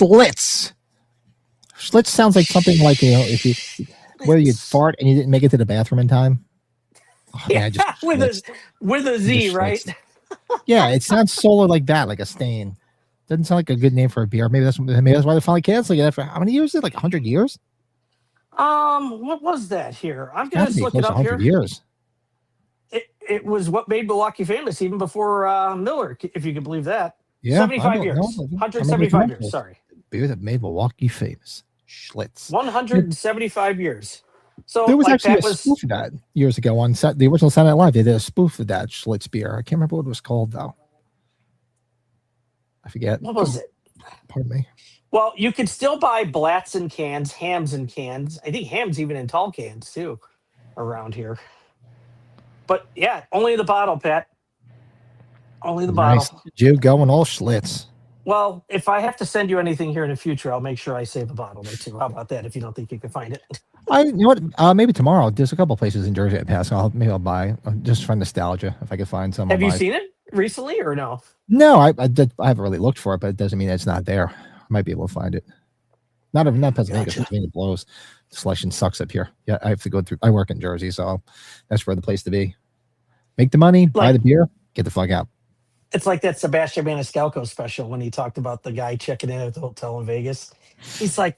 Schlitz. Schlitz sounds like something like, if you where you'd fart and you didn't make it to the bathroom in time. Oh, man, with a Z, right? Yeah, it sounds solo like that, like a stain. Doesn't sound like a good name for a beer. Maybe that's why they're finally canceling it after how many years? Is it like 100 years? What was that here? I'm gonna just look it up here. Years. It was what made Milwaukee famous even before Miller, if you can believe that. Yeah, 75 years. 175 years. Sorry. Beer that made Milwaukee famous. Schlitz. 175 years. So there was actually a spoof of that years ago on the original Saturday Night Live. They did a spoof of that Schlitz beer. I can't remember what it was called though. I forget. What was it? Pardon me. Well, you could still buy Blatts in cans, hams in cans. I think hams even in tall cans too, around here. But yeah, only the bottle, Pat. Only the bottle. You going all Schlitz. Well, if I have to send you anything here in the future, I'll make sure I save a bottle or two. How about that? If you don't think you can find it, you know what? Maybe tomorrow. There's a couple places in Jersey I pass. Maybe I'll buy just for nostalgia if I can find some. Have you seen it recently or no? No, I haven't really looked for it, but it doesn't mean it's not there. I might be able to find it. Not Pennsylvania. Gotcha. Pennsylvania blows. The selection sucks up here. Yeah, I have to go through. I work in Jersey, so that's where the place to be. Make the money, buy the beer, get the fuck out. It's like that Sebastian Maniscalco special when he talked about the guy checking in at the hotel in Vegas. He's like,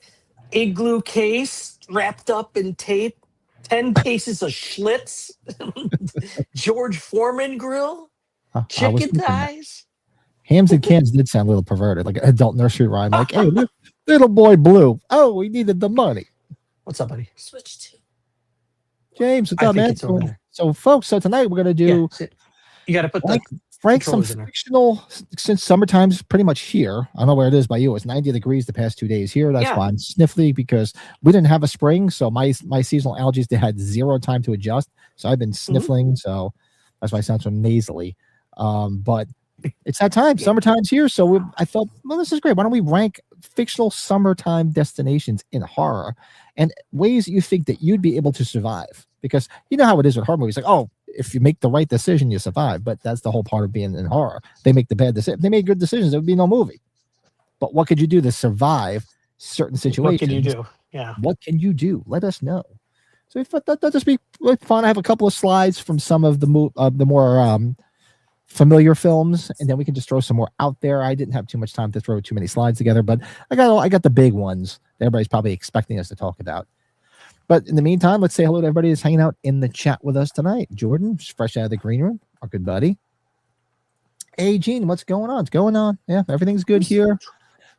igloo case wrapped up in tape, 10 cases of Schlitz, George Foreman grill, chicken thighs. Hams and cans did sound a little perverted, like an adult nursery rhyme. Like, hey, little boy blue. Oh, we needed the money. What's up, buddy? Switch to James, what's up, man? So, folks, tonight we're going to do... Yeah, you got to put rank some fictional, since summertime's pretty much here. I don't know where it is by you. It's 90 degrees the past 2 days here. That's why I'm sniffly, because we didn't have a spring, so my seasonal allergies, they had zero time to adjust. So I've been sniffling, so that's why I sound so nasally. But it's that time. Summertime's here, so I thought, well, this is great. Why don't we rank fictional summertime destinations in horror and ways that you think that you'd be able to survive? Because you know how it is with horror movies. Like, oh, if you make the right decision, you survive. But that's the whole part of being in horror. They make the bad decision. If they made good decisions, there would be no movie. But what could you do to survive certain situations? What can you do? Yeah. What can you do? Let us know. So we thought that'd just be fun. I have a couple of slides from some of the more familiar films, and then we can just throw some more out there. I didn't have too much time to throw too many slides together, but I got the big ones that everybody's probably expecting us to talk about. But in the meantime, let's say hello to everybody that's hanging out in the chat with us tonight. Jordan, fresh out of the green room, our good buddy. Hey, Gene, what's going on? What's going on? Yeah, everything's good here.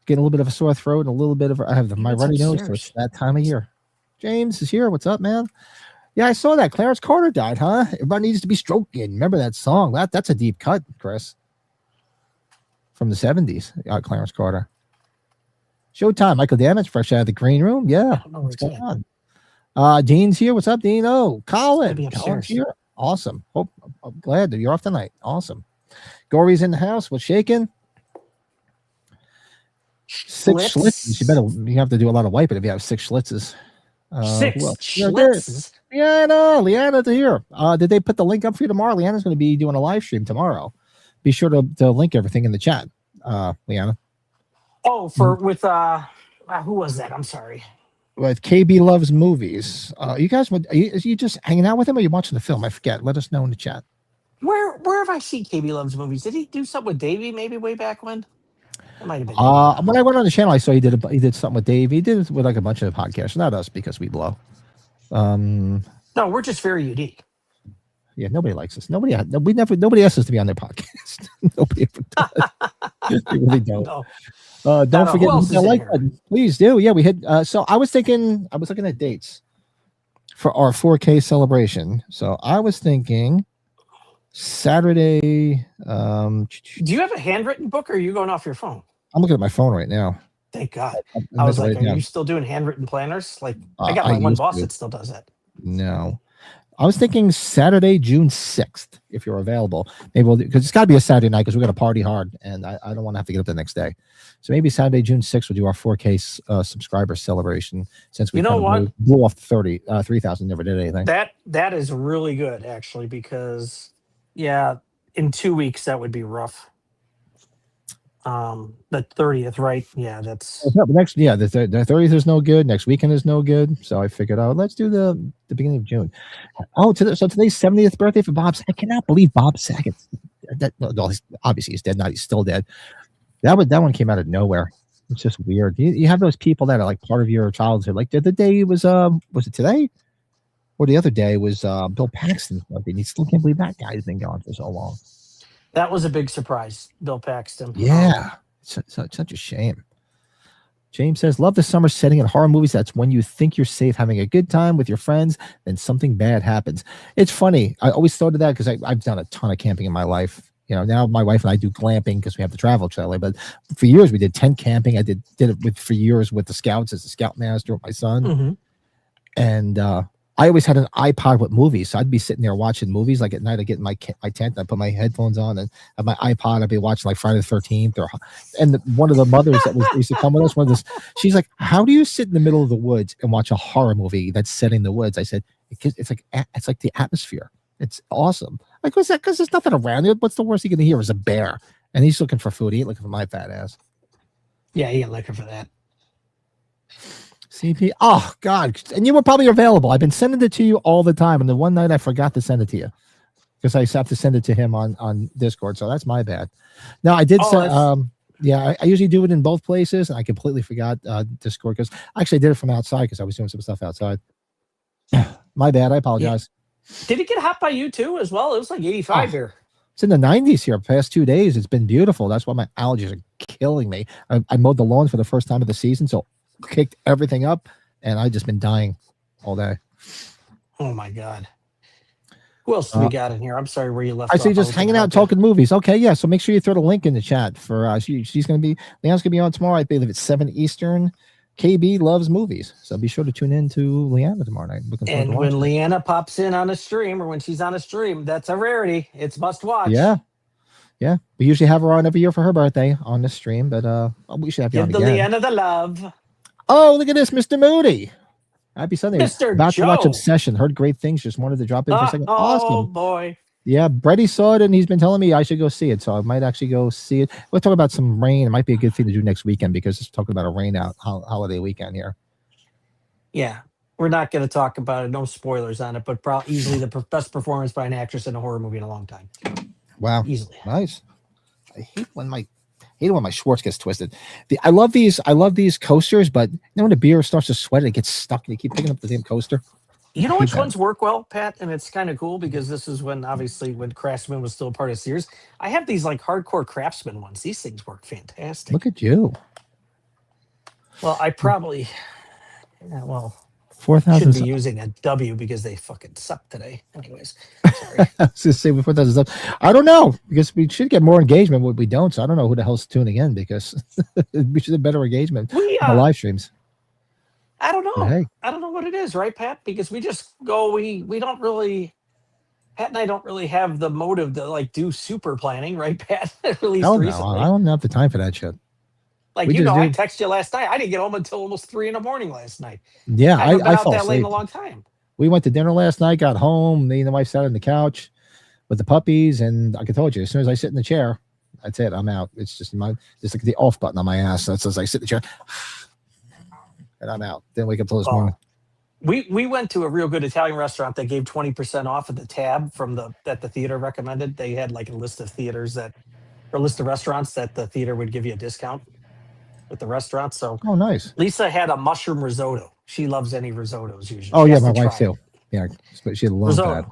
Getting a little bit of a sore throat and a little bit of I have my runny nose, so it's that time of year. James is here. What's up, man? Yeah, I saw that. Clarence Carter died, huh? Everybody needs to be stroking. Remember that song? That's a deep cut, Chris. From the 70s, Clarence Carter. Showtime. Michael Damage, fresh out of the green room. Yeah. What's going on? Dean's here. What's up, Dean? Oh, Colin. Colin's here. Awesome. I'm glad that you're off tonight. Awesome. Gory's in the house. What's shaking? 6 schlitzes. You have to do a lot of wiping if you have 6 schlitzes. 6 schlitzes? Yeah, I know. Leanna's here. Did they put the link up for you tomorrow? Leanna's going to be doing a live stream tomorrow. Be sure to link everything in the chat, Leanna. Oh, with who was that? I'm sorry. With KB Loves Movies. You guys, are you just hanging out with him or are you watching the film? I forget. Let us know in the chat. Where have I seen KB Loves Movies? Did he do something with Davey maybe way back when? It might have been. When I went on the channel, I saw he did something with Dave. He did it with like a bunch of podcasts. Not us because we blow. No, we're just very unique. Yeah, nobody likes us. Nobody asks us to be on their podcast. Nobody ever does. We really don't. No. Don't forget the like button. Please do. Yeah, we hit. So I was looking at dates for our 4K celebration. So I was thinking Saturday. Do you have a handwritten book or are you going off your phone? I'm looking at my phone right now. Thank God. I was like, are you still doing handwritten planners? Like I got my one boss that still does that. No. I was thinking Saturday, June 6th, if you're available. Maybe because it's got to be a Saturday night because we're going to party hard and I don't want to have to get up the next day. So maybe Saturday, June 6th, we'll do our 4K subscriber celebration since we blew off 3,000, never did anything. That is really good, actually, because, yeah, in 2 weeks, that would be rough. The 30th, right? Yeah, that's No, but next, yeah, the 30th is no good. Next weekend is no good. So I figured, oh, let's do the beginning of June. Oh, so today's 70th birthday for Bob. I cannot believe Bob Saget. Obviously he's dead. Not he's still dead. That one came out of nowhere. It's just weird. You have those people that are like part of your childhood. Like the other day was it today? Or the other day was Bill Paxton's birthday. And you still can't believe that guy's been gone for so long. that was a big surprise, Bill Paxton. Yeah. It's such a shame. James says, love the summer setting in horror movies. That's when you think you're safe having a good time with your friends, then something bad happens. It's funny. I always thought of that because I've done a ton of camping in my life. Now my wife and I do glamping because we have the travel trailer. But for years we did tent camping. I did it for years with the scouts as a scoutmaster with my son. Mm-hmm. And I always had an iPod with movies. So I'd be sitting there watching movies. Like at night, I get in my tent, I put my headphones on and have my iPod. I'd be watching like Friday the 13th. One of the mothers that used to come with us, she's like, how do you sit in the middle of the woods and watch a horror movie that's set in the woods? I said, it's like the atmosphere. It's awesome. Like, what's that? Because there's nothing around it. What's the worst you're going to hear is a bear. And he's looking for food. He ain't looking for my fat ass. Yeah, he ain't looking for that. CP. Oh, God. And you were probably available. I've been sending it to you all the time. And the one night I forgot to send it to you because I have to send it to him on Discord. So that's my bad. Now, I did send, I usually do it in both places. And I completely forgot Discord because actually I did it from outside because I was doing some stuff outside. My bad. I apologize. Yeah. Did it get hot by you too as well? It was like 85 here. It's in the 90s here. Past 2 days. It's been beautiful. That's why my allergies are killing me. I mowed the lawn for the first time of the season. So kicked everything up and I just been dying all day. Oh my God. Who else do we got in here? I'm sorry where you left. I see just hanging out talking movies. Okay, yeah. So make sure you throw the link in the chat for she's gonna be Leanne's gonna be on tomorrow. I believe it's 7 Eastern. KB loves movies. So be sure to tune in to Leanna tomorrow night. And when Leanna pops in on a stream or when she's on a stream, that's a rarity. It's must watch. Yeah. Yeah. We usually have her on every year for her birthday on the stream, but we should have you on again. Give the Leanna the love. Oh, look at this, Mr. Moody. Happy Sunday. Mr. About Joe. to watch Obsession. Heard great things. Just wanted to drop in for a second. Awesome. Oh, boy. Yeah, Brady saw it, and he's been telling me I should go see it. So I might actually go see it. We'll talk about some rain. It might be a good thing to do next weekend because it's talking about a rain out holiday weekend here. Yeah. We're not going to talk about it. No spoilers on it, but easily the best performance by an actress in a horror movie in a long time. Wow. Easily. Nice. I hate when my Schwartz gets twisted. I love these coasters, but when the beer starts to sweat, it gets stuck and you keep picking up the damn coaster. You know which ones work well, Pat? And it's kind of cool because this is when Craftsman was still a part of Sears. I have these like hardcore Craftsman ones. These things work fantastic. Look at you. Well, I probably 4,000 should be using a W because they fucking suck today. Anyways, sorry. I was just saying 4,000 stuff. I don't know because we should get more engagement, but we don't. So I don't know who the hell's tuning in because we should have better engagement on the live streams. I don't know. But hey. I don't know what it is, right, Pat? Because we just go. We don't really. Pat and I don't really have the motive to like do super planning, right, Pat? At least recently. I don't have the time for that shit. Like, I texted you last night. I didn't get home until almost 3 a.m. last night. Yeah, I fell fell that asleep late in a long time. We went to dinner last night, got home. Me and the wife sat on the couch with the puppies, and I told you, as soon as I sit in the chair, that's it. I'm out. It's just like the off button on my ass. That's as I sit in the chair, and I'm out. Didn't wake up till this morning. We went to a real good Italian restaurant that gave 20% off at the tab that the theater recommended. They had like a list of restaurants that the theater would give you a discount with the restaurant. So nice. Lisa had a mushroom risotto. She loves any risottos usually. Oh yeah, my wife too. Yeah, she loves that.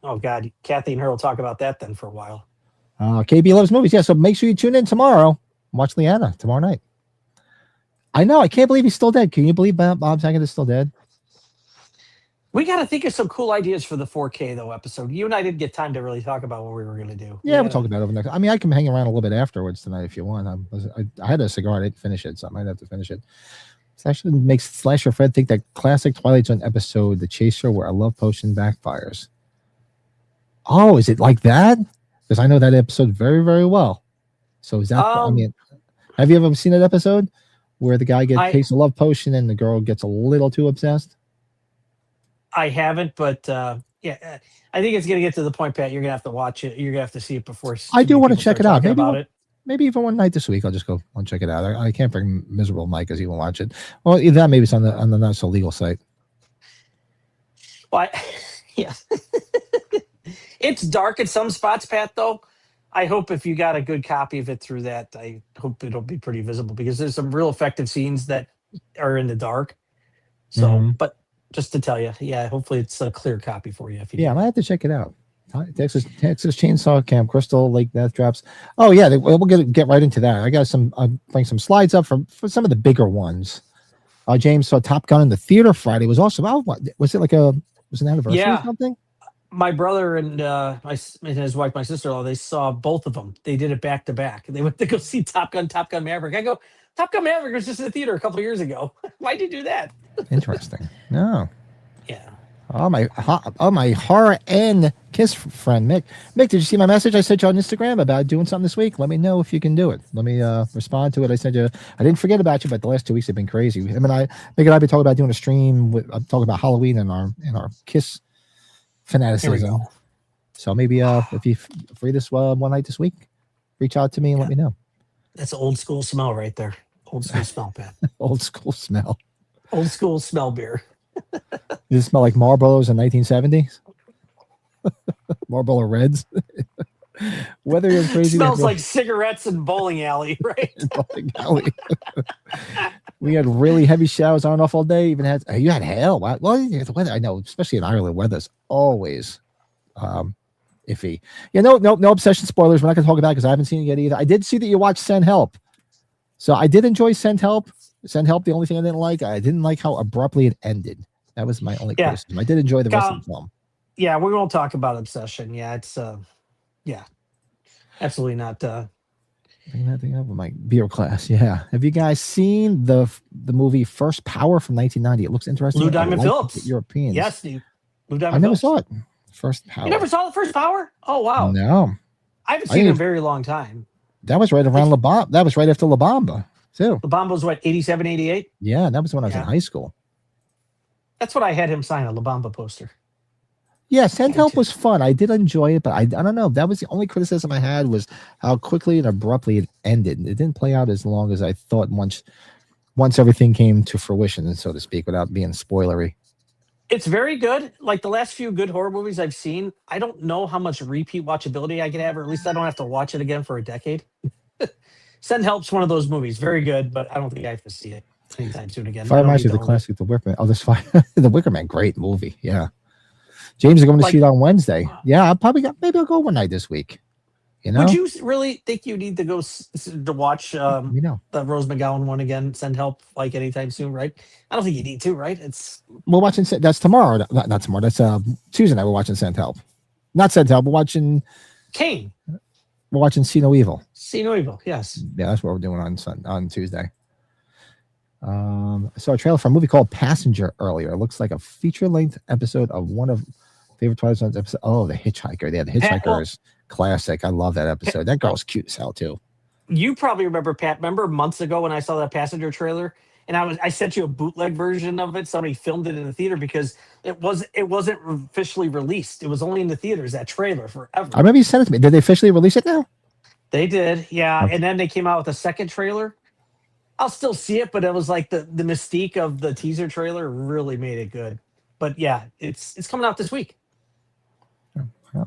Oh God, Kathy and her will talk about that then for a while. KB loves movies. Yeah, so make sure you tune in tomorrow. Watch Leanna tomorrow night. I know. I can't believe he's still dead. Can you believe Bob Saget is still dead? We got to think of some cool ideas for the 4K though episode. You and I didn't get time to really talk about what we were going to do. Yeah, we'll talk about it over next. I mean, I can hang around a little bit afterwards tonight if you want. I had a cigar. I didn't finish it, so I might have to finish it. This actually makes Slasher Fred think that classic Twilight Zone episode, The Chaser, where a love potion backfires. Oh, is it like that? Because I know that episode very, very well. So is that? I mean, have you ever seen that episode where the guy takes a love potion and the girl gets a little too obsessed? I haven't, but yeah, I think it's going to get to the point, Pat. You're going to have to watch it. You're going to have to see it before. I do want to check it out. Maybe maybe even one night this week. I'll just go and check it out. I can't bring miserable Mike because he won't watch it. Well, either that, maybe it's on the not so legal site. Well, yeah. It's dark at some spots, Pat, though. I hope if you got a good copy of it through that, I hope it'll be pretty visible because there's some real effective scenes that are in the dark. So, but just to tell you, yeah, hopefully it's a clear copy for you. If you I might have to check it out. Texas Chainsaw Camp, Crystal Lake Death Drops. Oh yeah, we'll get right into that. I got some. I'll bring some slides up for some of the bigger ones. James saw Top Gun in the theater Friday. It was awesome. Oh, was it an anniversary or something? My brother and his wife, my sister-in-law, they saw both of them. They did it back to back. They went to go see Top Gun Maverick. I go, Top Gun Maverick was just in the theater a couple of years ago. Why'd you do that? Interesting. No. Yeah. Oh my horror and kiss friend Mick. Mick, did you see my message I sent you on Instagram about doing something this week? Let me know if you can do it. Let me respond to it. I said I didn't forget about you, but the last 2 weeks have been crazy. Mick and I've been talking about doing a stream talking about Halloween and our kiss fanaticism. So maybe if you free this one night this week, reach out to me and let me know. That's an old school smell right there. Old school smell, Pat. Old school smell. Old school smell beer. Does it smell like Marlboros in 1970s? Marlboro Reds. Weather is crazy. Smells like cigarettes and bowling alley, right? Bowling alley. We had really heavy showers on and off all day. Even you had hail. Well, the weather, I know, especially in Ireland, weather's always iffy. Yeah, no obsession spoilers. We're not going to talk about it because I haven't seen it yet either. I did see that you watched Send Help. So I did enjoy Send Help. Send Help, the only thing I didn't like how abruptly it ended. That was my only criticism. I did enjoy the rest of the film. Yeah, we won't talk about Obsession. Yeah, it's absolutely not. Nothing up with my beer class. Yeah. Have you guys seen the movie First Power from 1990? It looks interesting. Lou Diamond Phillips. Europeans. Yes, Steve. Lou Diamond. I never saw it. First Power. You never saw the First Power? Oh wow. No. I haven't seen it in a very long time. That was right around La Bamba. That was right after La Bamba, too. La Bamba was what, 87, 88? Yeah, that was when I was in high school. That's what I had him sign, a La Bamba poster. Yeah, Send Help was fun. I did enjoy it, but I don't know. That was the only criticism I had was how quickly and abruptly it ended. It didn't play out as long as I thought once everything came to fruition, so to speak, without being spoilery. It's very good. Like the last few good horror movies I've seen, I don't know how much repeat watchability I can have, or at least I don't have to watch it again for a decade. Send Help's one of those movies. Very good, but I don't think I have to see it anytime soon again. Fire reminds me of the classic The Wicker Man. Oh, this fire The Wicker Man, great movie. Yeah. James is going to see it on Wednesday. Yeah, maybe I'll go one night this week. You know? Would you really think you need to go to watch the Rose McGowan one again, Send Help, like anytime soon, right? I don't think you need to, right? We're watching, that's tomorrow. Not tomorrow. That's Tuesday night. We're watching Send Help. Not Send Help. We're watching Kane. We're watching See No Evil. See No Evil, yes. Yeah, that's what we're doing on Tuesday. I saw a trailer for a movie called Passenger earlier. It looks like a feature-length episode of one of favorite Twilight Zone's episodes. Oh, The Hitchhiker. Yeah, The Hitchhiker is classic. I love that episode. That girl's cute as hell too. You probably remember, Pat. Remember months ago when I saw that Passenger trailer, and I sent you a bootleg version of it. Somebody filmed it in the theater because it wasn't officially released. It was only in the theaters, that trailer, forever. I remember you sent it to me. Did they officially release it now? They did, yeah. Okay. And then they came out with a second trailer. I'll still see it, but it was like the mystique of the teaser trailer really made it good. But yeah, it's coming out this week. So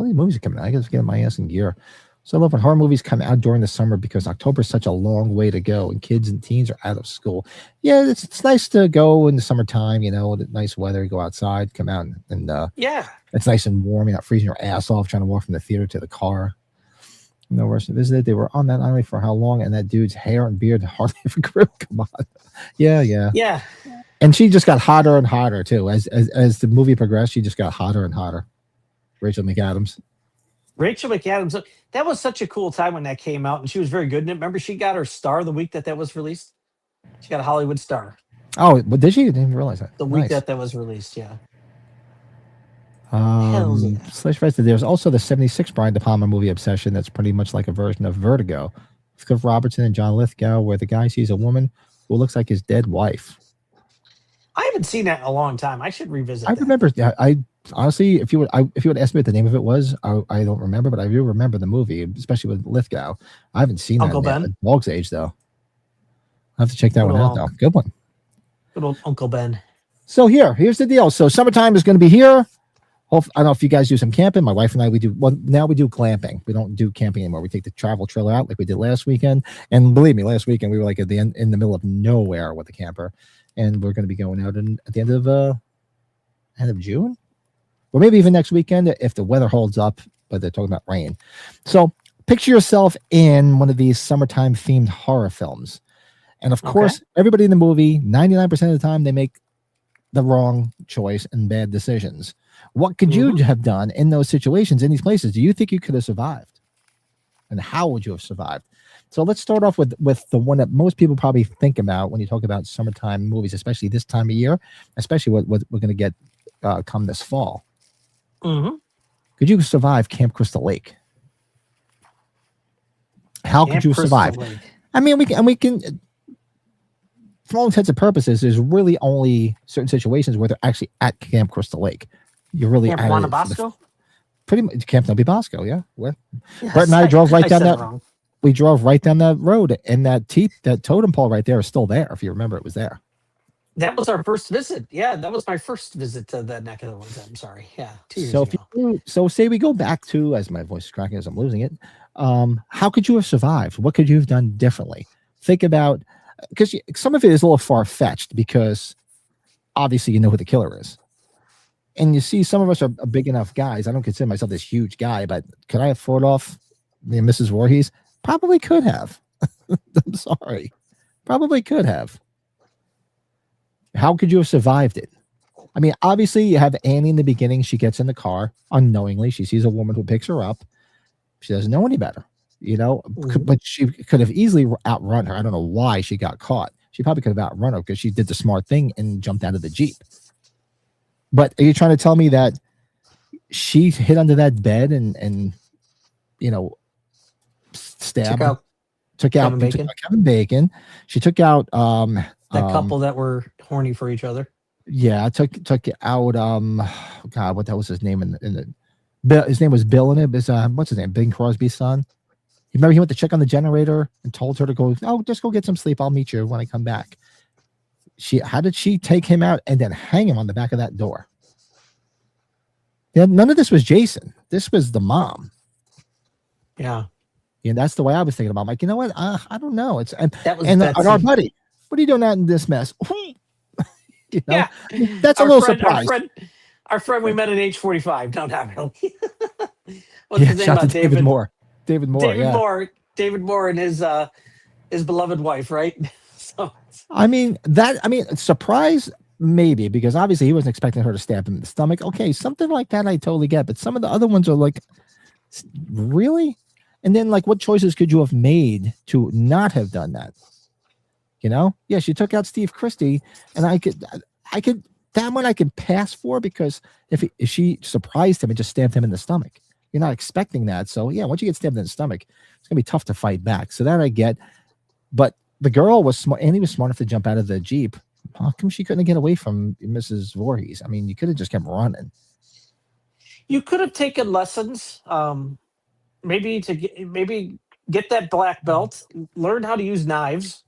these movies are coming out. I guess getting my ass in gear. So I love when horror movies come out during the summer because October is such a long way to go and kids and teens are out of school. Yeah, it's nice to go in the summertime, with the nice weather, go outside, come out and yeah, it's nice and warm. You're not freezing your ass off trying to walk from the theater to the car. No worse than visited. They were on that island for how long? And that dude's hair and beard hardly ever grew. Come on. Yeah. And she just got hotter and hotter too. As the movie progressed, she just got hotter and hotter. Rachel McAdams. That was such a cool time when that came out, and she was very good in it. Remember, she got her star the week that was released. She got a Hollywood star. Oh, but did she? I didn't even realize that. The week that was released, yeah. There's also the 76 Brian De Palma movie Obsession that's pretty much like a version of Vertigo. It's Cliff Robertson and John Lithgow, where the guy sees a woman who looks like his dead wife. I haven't seen that in a long time. I should revisit I that. remember. Yeah, I honestly, if you would ask me what the name of it was, I don't remember, but I do remember the movie, especially with Lithgow. I haven't seen that Uncle in Ben. a dog's age though. I have to check that Good one out though. old, Good one. good old Uncle Ben. So here's the deal. So summertime is going to be here. I don't know if you guys do some camping. My wife and I, we do. Well, now we do glamping. We don't do camping anymore. We take the travel trailer out like we did last weekend. And believe me, last weekend we were like at the end, in the middle of nowhere with the camper, and we're going to be going out at the end of June, or maybe even next weekend if the weather holds up. But they're talking about rain. So picture yourself in one of these summertime themed horror films, and of course, everybody in the movie, 99% of the time, they make the wrong choice and bad decisions. What could you have done in those situations, in these places? Do you think you could have survived? And how would you have survived? So let's start off with the one that most people probably think about when you talk about summertime movies, especially this time of year, especially what we're going to get come this fall. Could you survive Camp Crystal Lake? How could you survive? I mean, we can, for all intents and purposes, there's really only certain situations where they're actually at Camp Crystal Lake. You're really Camp at Wanabosco? Pretty much Camp Nobi Bosco, yeah. Brett and I drove right down that. We drove right down that road, and that totem pole right there is still there. If you remember, it was there. That was our first visit. Yeah, that was my first visit to that neck of the woods. I'm sorry. Yeah, 2 years ago. So say we go back to, as my voice is cracking as I'm losing it. How could you have survived? What could you have done differently? Think about, because some of it is a little far fetched because obviously you know who the killer is. And you see, some of us are big enough guys. I don't consider myself this huge guy, but could I have fought off Mrs. Voorhees? Probably could have. I'm sorry. Probably could have. How could you have survived it? I mean, obviously, you have Annie in the beginning. She gets in the car unknowingly. She sees a woman who picks her up. She doesn't know any better, but she could have easily outrun her. I don't know why she got caught. She probably could have outrun her because she did the smart thing and jumped out of the Jeep. But are you trying to tell me that she hid under that bed and stabbed, took out Kevin Bacon? She took out that couple that were horny for each other. Yeah, took out God, what that was his name in the his name was Bill in it. What's his name? Bing Crosby's son. You remember he went to check on the generator and told her to go, just go get some sleep. I'll meet you when I come back. How did she take him out and then hang him on the back of that door? Yeah, none of this was Jason. This was the mom. Yeah. And that's the way I was thinking about. I'm like, you know what? I don't know. That was our buddy. What are you doing out in this mess? Yeah. That's a little surprise. Our friend we met at age 45. No, not really. What's his name? About David Moore. David Moore and his beloved wife, right? So surprise maybe, because obviously he wasn't expecting her to stab him in the stomach. Okay, something like that I totally get, but some of the other ones are like, really? And then like, what choices could you have made to not have done that? Yeah, she took out Steve Christie, and I could that one I could pass for, because if she surprised him and just stabbed him in the stomach, you're not expecting that. So yeah, once you get stabbed in the stomach, it's gonna be tough to fight back. So that I get, but the girl was smart. Annie was smart enough to jump out of the Jeep. How come she couldn't get away from Mrs. Voorhees? I mean, you could have just kept running. You could have taken lessons, maybe get that black belt, learn how to use knives,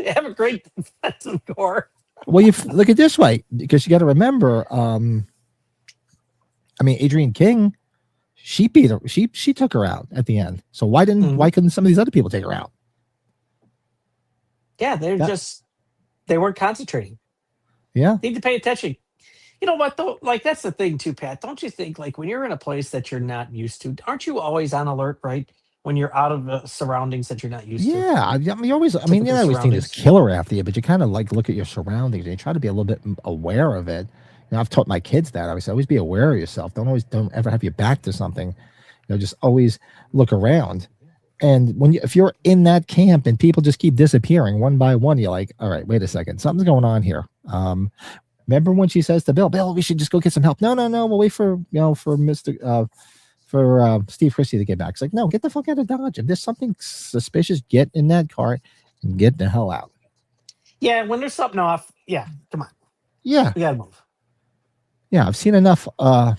have a great defensive core. Well, you look at it this way, because you got to remember, Adrienne King, she beat her. She took her out at the end. So why couldn't some of these other people take her out? Yeah, they weren't concentrating. Yeah. Need to pay attention. You know what though? Like, that's the thing too, Pat. Don't you think, like, when you're in a place that you're not used to, aren't you always on alert, right? When you're out of surroundings that you're not used to. Yeah, you always think there's killer after you, but you kind of like look at your surroundings and you try to be a little bit aware of it. I've taught my kids that. I always be aware of yourself. Don't ever have your back to something. Just always look around. And if you're in that camp and people just keep disappearing one by one, you're like, all right, wait a second, something's going on here. Remember when she says to Bill, we should just go get some help. No, we'll wait for Steve Christie to get back. It's like, no, get the fuck out of Dodge. If there's something suspicious, get in that car and get the hell out. Yeah, when there's something off, yeah, come on. Yeah, We gotta move. yeah. I've seen enough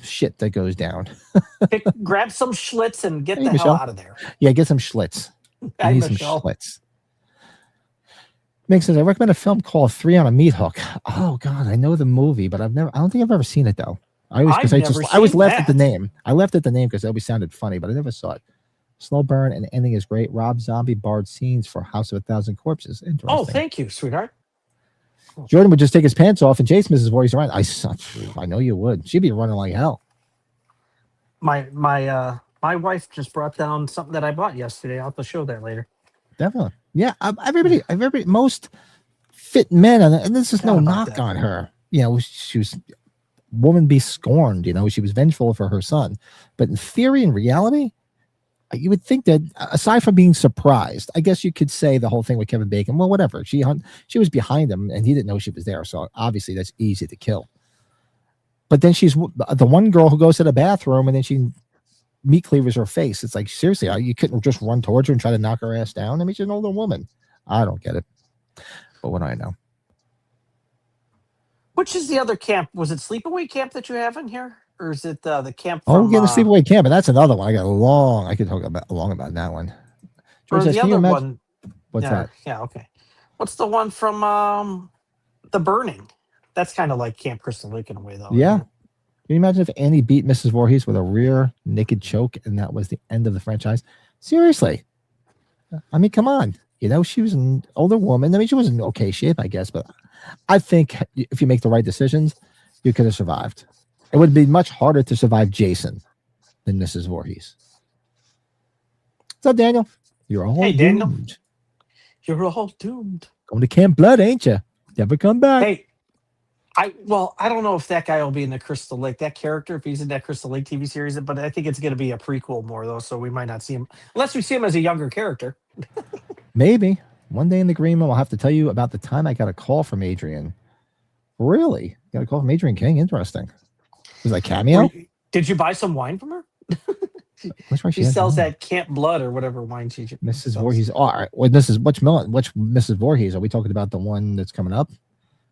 shit that goes down. Grab some Schlitz and get Hey, the hell Michelle. out of there. Yeah, get some Schlitz. You Hi, need some Michelle. Schlitz. Mick says, I recommend a film called Three on a Meat Hook. Oh God, I know the movie, but I don't think I've ever seen it though. I always laughed at the name. I laughed at the name because it always sounded funny, but I never saw it. Slow burn and ending is great. Rob Zombie barred scenes for House of a Thousand Corpses. Interesting. Oh, thank you, sweetheart. Jordan would just take his pants off and chase Mrs. Voorhees around. I know you would. She'd be running like hell. My wife just brought down something that I bought yesterday. I'll have to show that later. Definitely. Yeah. Everybody, most fit men, and this is no knock on her. You know, she was woman be scorned. You know, she was vengeful for her son, but in theory and reality, you would think that aside from being surprised, I guess you could say the whole thing with Kevin Bacon. Well, whatever. She was behind him, and he didn't know she was there. So obviously, that's easy to kill. But then she's the one girl who goes to the bathroom, and then she meat cleavers her face. It's like, seriously, you couldn't just run towards her and try to knock her ass down. I mean, she's an older woman. I don't get it. But what do I know? Which is the other camp? Was it Sleepaway Camp that you have in here? Or is it the camp Oh, from... we're getting the Sleepaway Camp, and that's another one. I could talk about that one. Or the other one. What's that? Yeah, okay. What's the one from The Burning? That's kind of like Camp Crystal Lake in a way, though. Yeah. Can you imagine if Annie beat Mrs. Voorhees with a rear naked choke, and that was the end of the franchise? Seriously. I mean, come on. You know, she was an older woman. I mean, she was in okay shape, I guess, but I think if you make the right decisions, you could have survived. It would be much harder to survive Jason than Mrs. Voorhees. What's up, Daniel? You're all doomed. Daniel. You're all doomed. Going to Camp Blood, ain't you? Never come back. Hey, I don't know if that guy will be in the Crystal Lake, that character, if he's in that Crystal Lake TV series, but I think it's going to be a prequel more, though, so we might not see him, unless we see him as a younger character. Maybe. One day in the green room, I'll have to tell you about the time I got a call from Adrian. Really? Got a call from Adrian King? Interesting. Was that cameo? Did you buy some wine from her? She sells that Camp Blood or whatever wine she Mrs. Voorhees. Oh, all right. Well, which Mrs. Voorhees? Are we talking about the one that's coming up?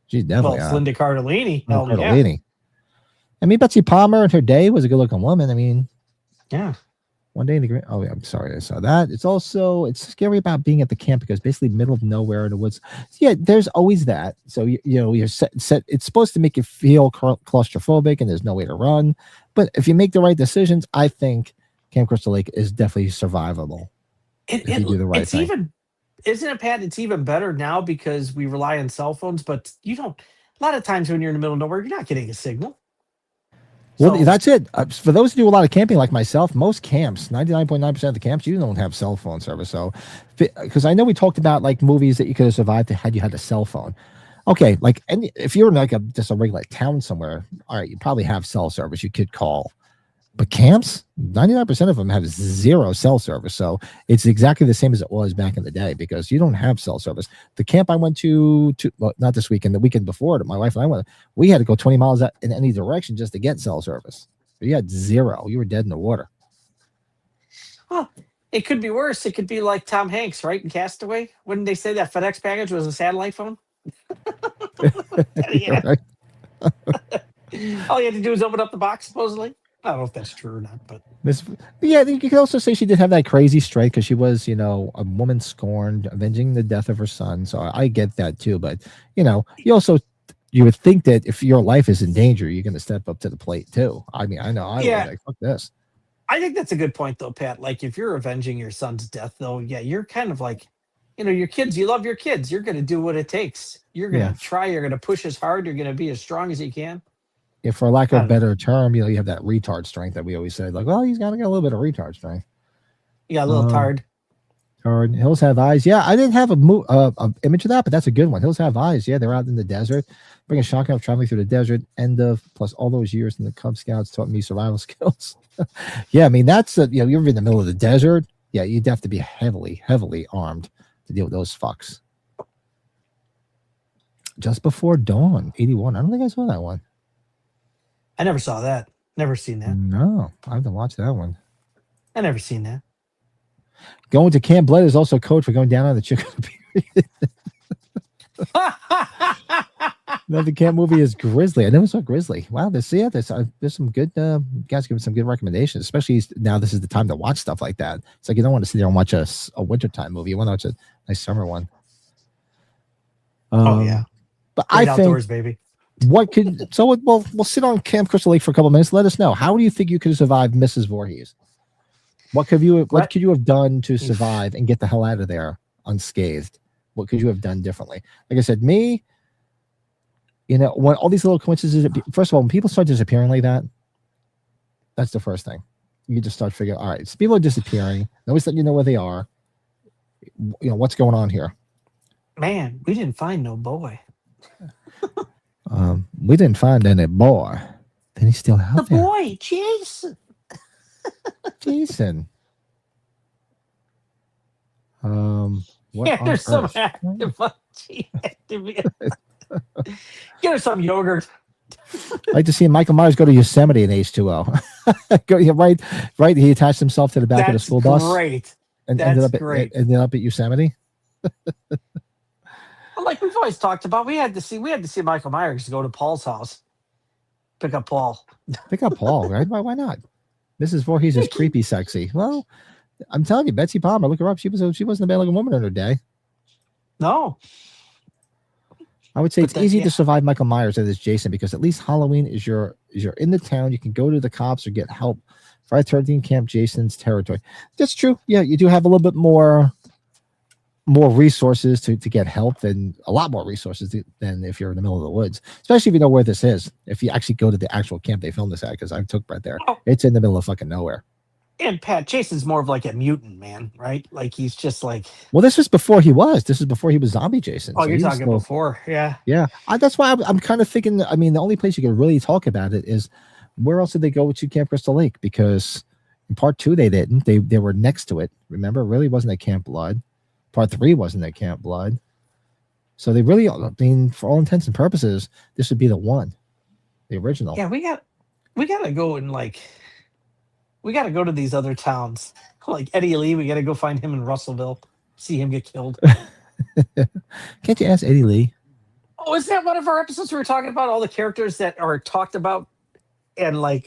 She's definitely. Well, it's Linda Cardellini. Cardellini. Yeah. I mean, Betsy Palmer in her day was a good-looking woman. I mean, yeah. One day in the green. Oh, yeah, I'm sorry, I saw that. It's scary about being at the camp because basically middle of nowhere in the woods. Yeah, there's always that. So you're set. It's supposed to make you feel claustrophobic, and there's no way to run. But if you make the right decisions, I think Camp Crystal Lake is definitely survivable. If you do the right thing. Isn't it, Pat? It's even better now because we rely on cell phones. But you don't. A lot of times when you're in the middle of nowhere, you're not getting a signal. Well, that's it. For those who do a lot of camping like myself, most camps, 99.9% of the camps, you don't have cell phone service. So, because I know we talked about like movies that you could have survived had you had a cell phone. Okay, like, and if you're in like just a regular town somewhere, all right, you probably have cell service. You could call. But camps, 99% of them have zero cell service. So it's exactly the same as it was back in the day because you don't have cell service. The camp I went to well, not this weekend, the weekend before that my wife and I went, we had to go 20 miles in any direction just to get cell service. So you had zero. You were dead in the water. Well, it could be worse. It could be like Tom Hanks, right? In Castaway. Wouldn't they say that FedEx package was a satellite phone? Yeah. All you had to do is open up the box, supposedly. I don't know if that's true or not, but yeah, you could also say she did have that crazy streak because she was, a woman scorned, avenging the death of her son. So I get that too. But you would think that if your life is in danger, you're going to step up to the plate too. I mean, I know I would like, fuck this. I think that's a good point though, Pat. Like if you're avenging your son's death, though, yeah, you're kind of like, your kids. You love your kids. You're going to do what it takes. You're going to try. You're going to push as hard. You're going to be as strong as you can. If for lack of a better term, you have that retard strength that we always said, like, well, he's got a little bit of retard strength. You got a little tard. Tard. Hills Have Eyes. Yeah, I didn't have a image of that, but that's a good one. Hills Have Eyes. Yeah, they're out in the desert. Bring a shotgun of traveling through the desert. Plus all those years in the Cub Scouts taught me survival skills. Yeah, I mean, that's, you're in the middle of the desert. Yeah, you'd have to be heavily, heavily armed to deal with those fucks. Just Before Dawn, 81. I don't think I saw that one. I never saw that. Never seen that. No, I haven't watched that one. I never seen that. Going to Camp Blood is also code for going down on the chicken period. Another camp movie is Grizzly. I never saw Grizzly. Wow, there's some good guys giving some good recommendations. Especially now, this is the time to watch stuff like that. It's like you don't want to sit there and watch a wintertime movie. You want to watch a nice summer one. Oh yeah, but great I outdoors, think baby. we'll sit on Camp Crystal Lake for a couple of minutes. Let us know, how do you think you could have survived Mrs. Voorhees? What could you have done to survive and get the hell out of there unscathed? What could you have done differently? Like I said, me, when all these little coincidences, first of all, when people start disappearing like that, that's the first thing. You just start figuring, all right, so people are disappearing. Nobody's letting you know where they are. What's going on here? Man, we didn't find no boy. We didn't find any boy. Then he's still out there. The boy, Jason. Jason. There's some active. Get her some yogurt. I'd like to see Michael Myers go to Yosemite in H2O. right. He attached himself to the back of the school bus. Great. And ended up at Yosemite. Like we've always talked about, we had to see Michael Myers go to Paul's house, pick up Paul, right? Why not? Mrs. Voorhees is creepy, sexy. Well, I'm telling you, Betsy Palmer, look her up. She wasn't a bad looking woman in her day. No, I would say it's easy to survive Michael Myers than it's Jason, because at least Halloween is you're in the town. You can go to the cops or get help. Friday 13 Camp Jason's territory. That's true. Yeah, you do have a little bit more resources to get help, than a lot more resources than if you're in the middle of the woods, especially if you know where this is. If you actually go to the actual camp they filmed this at, because I took Brett there. It's in the middle of fucking nowhere. And Pat, Jason's more of like a mutant, man, right? Like he's just like. Well, this is before he was zombie Jason. Oh, so you're talking before, yeah. Yeah, that's why I'm kind of thinking. I mean, the only place you can really talk about it is where else did they go to Camp Crystal Lake? Because in part 2 they didn't. They were next to it. Remember, it really wasn't at Camp Blood. Part 3 wasn't at Camp Blood. So they really, I mean, for all intents and purposes, this would be the one, the original. Yeah, we got to go and we got to go to these other towns. Like Eddie Lee, we got to go find him in Russellville, see him get killed. Can't you ask Eddie Lee? Oh, is that one of our episodes we were talking about all the characters that are talked about, and we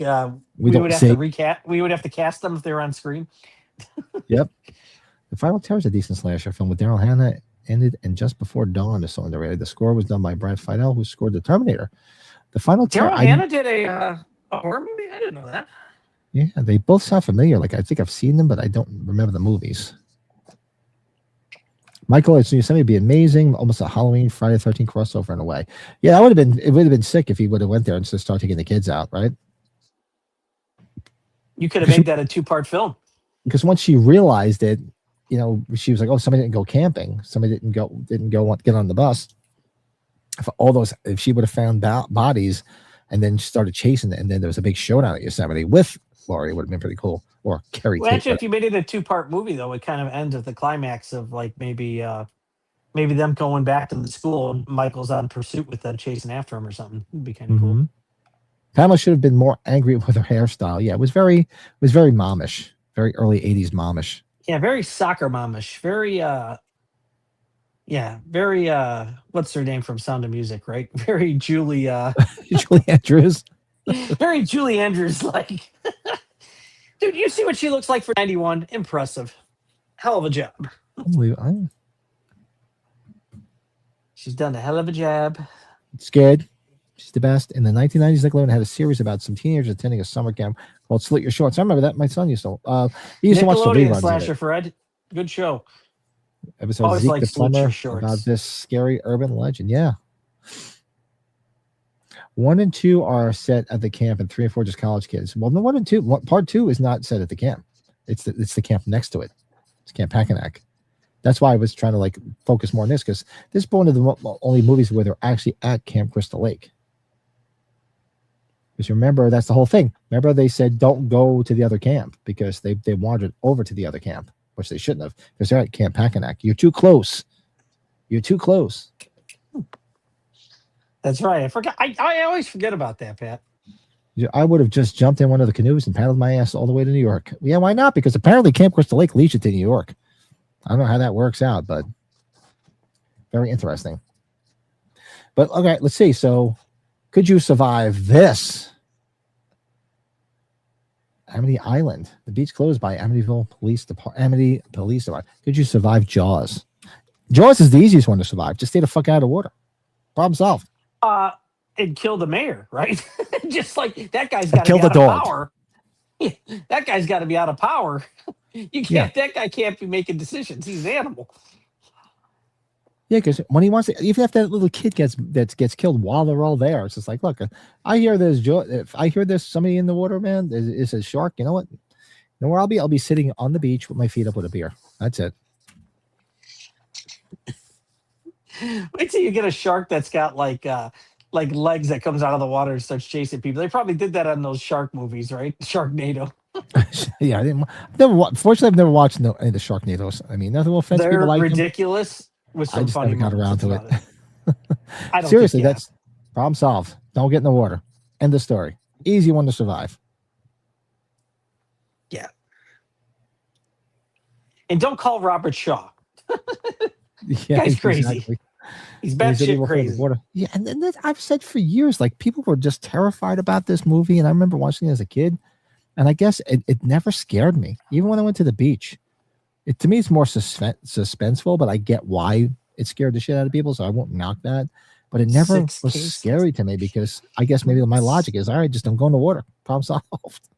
would have to cast them if they were on screen? Yep. The Final Terror is a decent slasher film with Daryl Hannah, ended and Just Before Dawn is so underrated. The score was done by Brad Fiedel, who scored The Terminator. The Final Terror. Daryl Hannah did a horror movie? I didn't know that. Yeah, they both sound familiar. Like, I think I've seen them, but I don't remember the movies. Michael, it's Yosemite would be amazing. Almost a Halloween Friday 13 crossover in a way. Yeah, it would have been sick if he would have went there and just started taking the kids out, right? You could have made that a 2-part film. Because once she realized it, she was like, "Oh, somebody didn't go camping. Somebody didn't go get on the bus." If she would have found bodies, and then started chasing it, and then there was a big showdown at Yosemite with Laurie, it would have been pretty cool. Or Carrie. Well, actually, if you made it a 2-part movie, though, it kind of ends at the climax of maybe them going back to the school, and Michael's on pursuit with them, chasing after him or something. It'd be kind of cool. Pamela should have been more angry with her hairstyle. Yeah, it was very momish, very early 80s momish. Yeah, very soccer momish. Very, very, what's her name from Sound of Music, right? Very Julie. Julie Andrews. Very Julie Andrews, like. Dude, you see what she looks like for 91? Impressive. Hell of a job. She's done a hell of a job. It's good. She's the best. In the 1990s, Nickelodeon had a series about some teenagers attending a summer camp called Slit Your Shorts. I remember that. My son used to. He used to watch the reruns. Slasher Fred. Good show. Episode Zeke the Plumber about this scary urban legend. Yeah. 1 and 2 are set at the camp, and 3 and 4 just college kids. Well, no, 1 and 2. Part 2 is not set at the camp. It's the camp next to it. It's Camp Packanack. That's why I was trying to focus more on this, because this is one of the only movies where they're actually at Camp Crystal Lake. Because remember, that's the whole thing. Remember, they said don't go to the other camp because they wandered over to the other camp, which they shouldn't have, because they're at Camp Packanack. You're too close. You're too close. That's right. I forgot. I always forget about that, Pat. I would have just jumped in one of the canoes and paddled my ass all the way to New York. Yeah, why not? Because apparently Camp Crystal Lake leads you to New York. I don't know how that works out, but very interesting. But okay, let's see. So, could you survive this? Amity Island, the beach closed by Amityville Police Department. Amity Police Department. Could you survive Jaws? Jaws is the easiest one to survive. Just stay the fuck out of the water. Problem solved. Uh, and kill the mayor, right? Just like that guy's got to Kill be the out of dog. power. That guy's got to be out of power. You Yeah. can't. That guy can't be making decisions. He's an animal. Yeah, because when he wants to, even if that little kid gets killed while they're all there, it's just like, look, I hear there's if I hear there's somebody in the water, man, is a shark. You know what? You know where I'll be? I'll be sitting on the beach with my feet up with a beer. That's it. Wait till you get a shark that's got like legs that comes out of the water and starts chasing people. They probably did that on those shark movies, right? Sharknado. Yeah, I didn't. Never. Fortunately, I've never watched any of the Sharknadoes. I mean, nothing will offense They're people like them. ridiculous with I some just funny never got moments. around to That's it. about it. I don't Seriously, think, yeah. that's problem solved. Don't get in the water. End of story. Easy one to survive. Yeah. And don't call Robert Shaw. Yeah, Guy's crazy. exactly. He's Is it batshit even afraid of crazy. water? Yeah, and then I've said for years, like people were just terrified about this movie, and I remember watching it as a kid, and I guess it never scared me, even when I went to the beach. To me, it's more suspenseful, but I get why it scared the shit out of people, so I won't knock that. But it never 6 was cases. scary to me because I guess maybe my logic is, all right, just don't go in the water. Problem solved.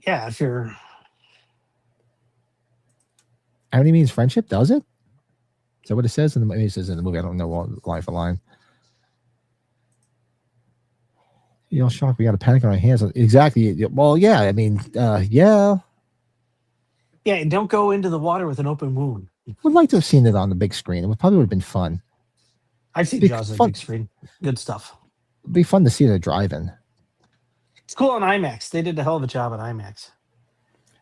Yeah, if you're Amity means friendship, does it? Is that what it says in the movie? It says in the movie. I don't know line for line. You know, shock. We got a panic on our hands. Exactly. Well, yeah. I mean, yeah. yeah, and don't go into the water with an open wound. Would like to have seen it on the big screen. It probably would have been fun. I've seen Be Jaws on the fun. big screen. Good stuff. It'd be fun to see it at drive-in. It's cool on IMAX. They did a hell of a job on IMAX.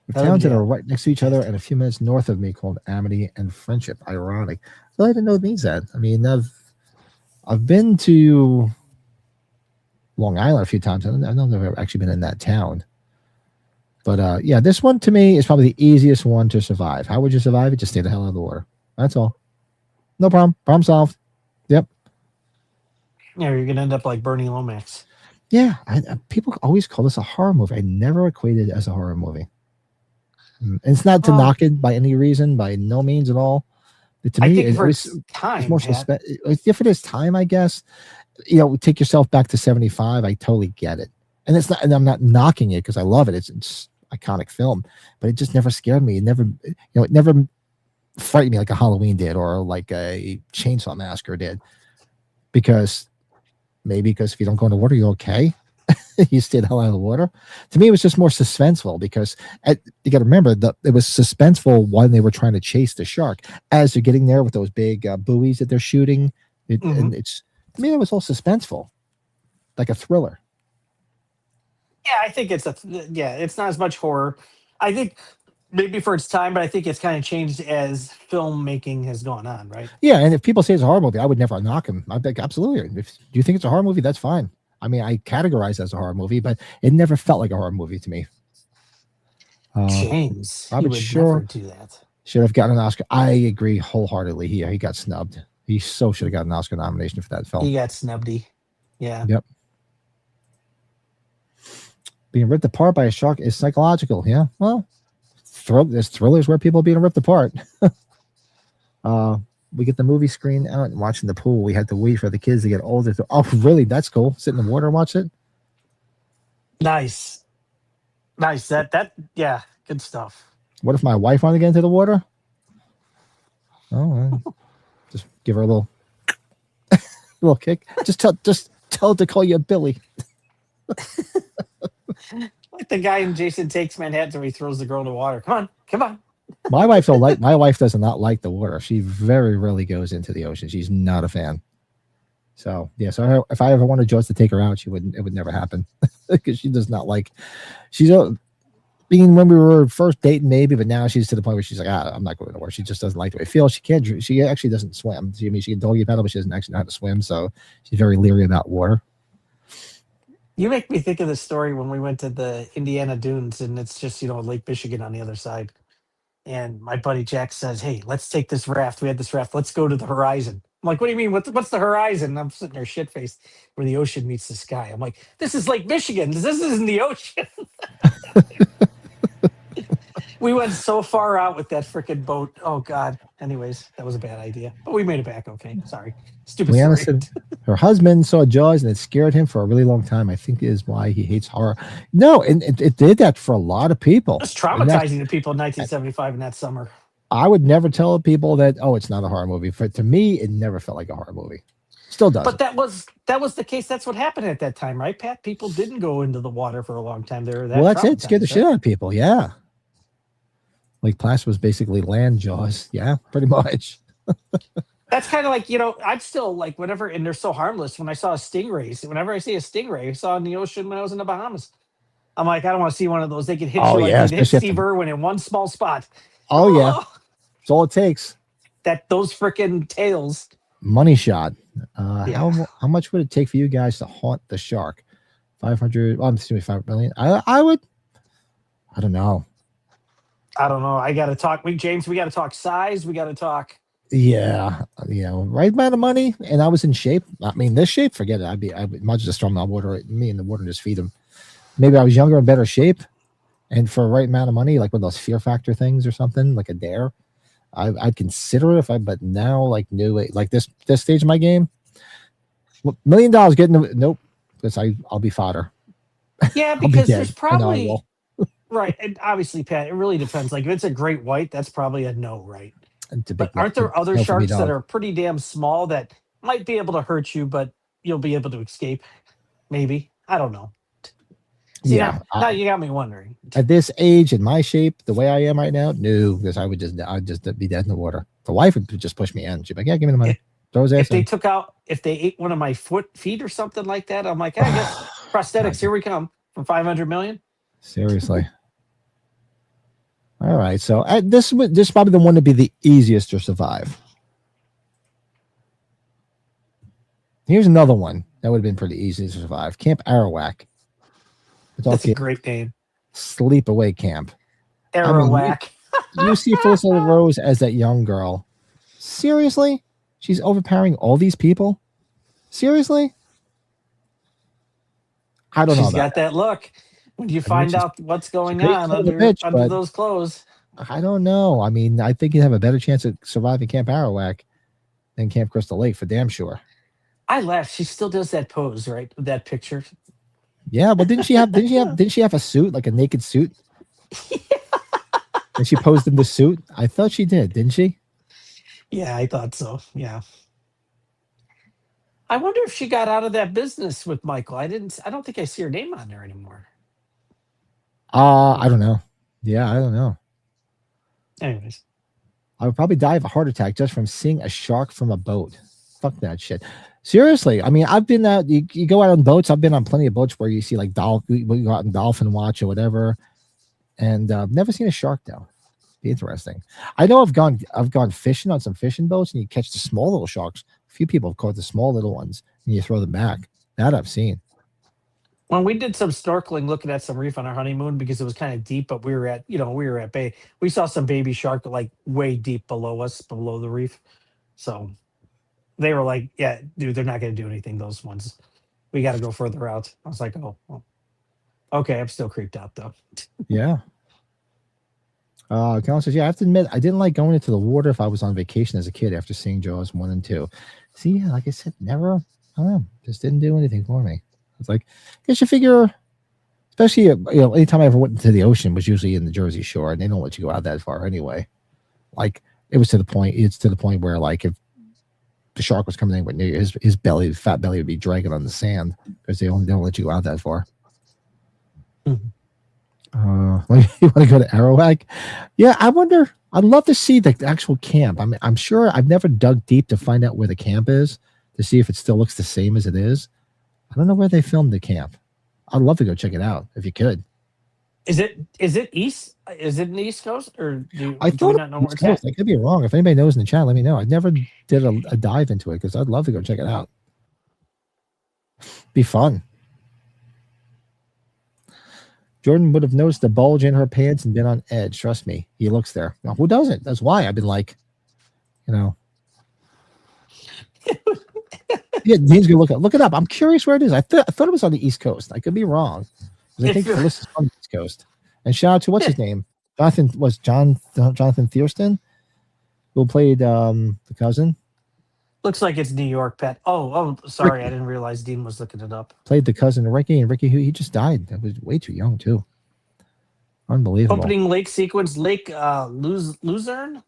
The Oh, towns that yeah. are right next to each other and a few minutes north of me called Amity and Friendship. Ironic. So I didn't know it means that. I mean, I've been to Long Island a few times. I don't know if I've ever actually been in that town. But yeah, this one to me is probably the easiest one to survive. How would you survive it? Just stay the hell out of the water. That's all. No problem. Problem solved. Yep. Yeah, you're gonna end up like Bernie Lomax. Yeah. People always call this a horror movie. I never equated it as a horror movie. And it's not to knock it by any reason, by no means at all. To I me, think for it's time, more suspense. If it is time, I guess, you know, take yourself back to 75. I totally get it. And it's not, and I'm not knocking it because I love it. It's iconic film, but it just never scared me. It never, you know, it never frightened me like a Halloween did or like a Chainsaw Massacre did. Because if you don't go in the water, you're okay. You stay the hell out of the water. To me, it was just more suspenseful because you got to remember that it was suspenseful when they were trying to chase the shark. As they're getting there with those big buoys that they're shooting, and it's to me it was all suspenseful, like a thriller. Yeah, I think it's it's not as much horror. I think maybe for its time, but I think it's kind of changed as filmmaking has gone on, right? Yeah, and if people say it's a horror movie, I would never knock him. I'd be like, absolutely. If you think it's a horror movie, that's fine. I mean, I categorize it as a horror movie, but it never felt like a horror movie to me. James, he Robert would Shaw never do that. should have gotten an Oscar. I agree wholeheartedly. He got snubbed. He so should have gotten an Oscar nomination for that film. He got snubby. Yeah. Yep. Being ripped apart by a shark is psychological. Yeah. Well, there's thrillers where people are being ripped apart. We get the movie screen out and watching the pool. We had to wait for the kids to get older. Oh, really? That's cool. Sit in the water and watch it. Nice. That yeah, good stuff. What if my wife wanted to get into the water? Oh, just give her a little kick. Just tell her to call you Billy. Like the guy in Jason Takes Manhattan where he throws the girl in the water. Come on. My wife don't like. My wife does not like the water. She very rarely goes into the ocean. She's not a fan. So yeah. So if I ever wanted Joyce to take her out, it would never happen because she does not like. She's being when we were first dating maybe, but now she's to the point where she's like, I'm not going to water. She just doesn't like the way it feels. She can't. She actually doesn't swim. She can doggy paddle, but she doesn't actually know how to swim. So she's very leery about water. You make me think of the story when we went to the Indiana Dunes, and it's just Lake Michigan on the other side. And my buddy Jack says, "Hey, let's take this raft. We had this raft. Let's go to the horizon." I'm like, what do you mean? What's the horizon? I'm sitting there shit faced where the ocean meets the sky. I'm like, this is Lake Michigan. This isn't the ocean. We went so far out with that freaking boat. Oh God. Anyways, that was a bad idea, but we made it back. Okay. Sorry. Stupid Leanna story. said her husband saw Jaws and it scared him for a really long time. I think is why he hates horror. No, and it did that for a lot of people. It's traumatizing to people in 1975 in that summer. I would never tell people that, oh, it's not a horror movie. But to me, it never felt like a horror movie. Still does. But that was the case. That's what happened at that time, right, Pat? People didn't go into the water for a long time. They were that. Well, that's it. Scared the traumatized, shit right? out of people. Yeah. Lake Placid was basically land Jaws. Yeah, pretty much. That's kind of like, I'm still like, whenever, and they're so harmless. When I saw a stingray, whenever I see a stingray, I saw in the ocean when I was in the Bahamas. I'm like, I don't want to see one of those. They could hit Oh, you like yeah, they hit especially Steve Irwin in one small spot. Oh, yeah. That's all it takes. Those freaking tails. Money shot. Yeah. How much would it take for you guys to haunt the shark? 500. Well, I'm assuming 5 million. I would. I don't know. I don't know. I got to talk. James, we got to talk size. We got to talk. Yeah, right amount of money, and I was in shape. I mean, this shape, forget it. I would much just throw him in the water, me in the water, and just feed him. Maybe I was younger and better shape, and for the right amount of money, like one of those Fear Factor things or something, like a dare, I'd consider it. But now, like this stage of my game, $1 million getting nope, because I'll be fodder. Yeah, I'll be because dead. there's I know I probably will. right, and obviously, Pat, it really depends. Like if it's a great white, that's probably a no, right? It's a But big aren't there other no for me, sharks that dog. are pretty damn small that might be able to hurt you, but you'll be able to escape? Maybe. I don't know. See, Yeah, now you got me wondering. at this age, in my shape, the way I am right now, no, because I'd just be dead in the water. The wife would just push me in. She'd be like, "Yeah, give me the money." Throw his ass in. If they ate one of my feet or something like that, I'm like, I guess prosthetics. Here we come for 500 million. Seriously. All right, so this is probably the one to be the easiest to survive. Here's another one that would have been pretty easy to survive. Camp Arawak. That's a great name. Sleepaway camp. Arawak. You see Felicity Rose as that young girl. Seriously? She's overpowering all these people? Seriously? I don't know. She's got that look. When you find out what's going on under those clothes. I don't know. I mean, I think you'd have a better chance of surviving Camp Arawak than Camp Crystal Lake for damn sure. I laughed. She still does that pose, right? That picture. Yeah, but didn't she have a suit, like a naked suit? And she posed in the suit? I thought she did, didn't she? Yeah, I thought so. Yeah. I wonder if she got out of that business with Michael. I don't think I see her name on there anymore. I don't know. Yeah, I don't know. Anyways. I would probably die of a heart attack just from seeing a shark from a boat. Fuck that shit. Seriously. I mean, I've been out, you go out on boats. I've been on plenty of boats where you see like we go out and dolphin watch or whatever. And never seen a shark though. Be interesting. I know I've gone fishing on some fishing boats and you catch the small little sharks. A few people have caught the small little ones and you throw them back. That I've seen. When we did some snorkeling, looking at some reef on our honeymoon because it was kind of deep, but we were at bay. We saw some baby shark like way deep below us, below the reef. So they were like, "Yeah, dude, they're not going to do anything. Those ones, we got to go further out." I was like, "Oh, well, okay." I'm still creeped out though. Yeah. Colin says, "Yeah, I have to admit, I didn't like going into the water if I was on vacation as a kid after seeing Jaws 1 and 2. See, yeah, like I said, never. I don't know, just didn't do anything for me. It's like, I guess you figure, especially anytime I ever went into the ocean was usually in the Jersey Shore, and they don't let you go out that far anyway. Like it's to the point where like if the shark was coming anywhere near you, his fat belly would be dragging on the sand because they don't let you go out that far." Mm-hmm. You want to go to Arawak? Yeah, I wonder. I'd love to see the actual camp. I mean, I'm sure I've never dug deep to find out where the camp is to see if it still looks the same as it is. I don't know where they filmed the camp. I'd love to go check it out if you could. Is it east? Is it in the East Coast or do I thought we not know where it's at? I could be wrong. If anybody knows in the chat, let me know. I never did a dive into it because I'd love to go check it out. Be fun. Jordan would have noticed the bulge in her pants and been on edge. Trust me, he looks there. Now, who doesn't? That's why I've been like, Yeah, Dean's gonna look it up. I'm curious where it is. I thought it was on the East Coast. I could be wrong, because I think Felicity's from the East Coast. And shout out to what's his name, Jonathan Thurston, who played the cousin. Looks like it's New York, Pat. Oh, sorry, I didn't realize Dean was looking it up. Played the cousin Ricky, and Ricky, who he just died. That was way too young too. Unbelievable. Opening lake sequence, Lake Luzerne.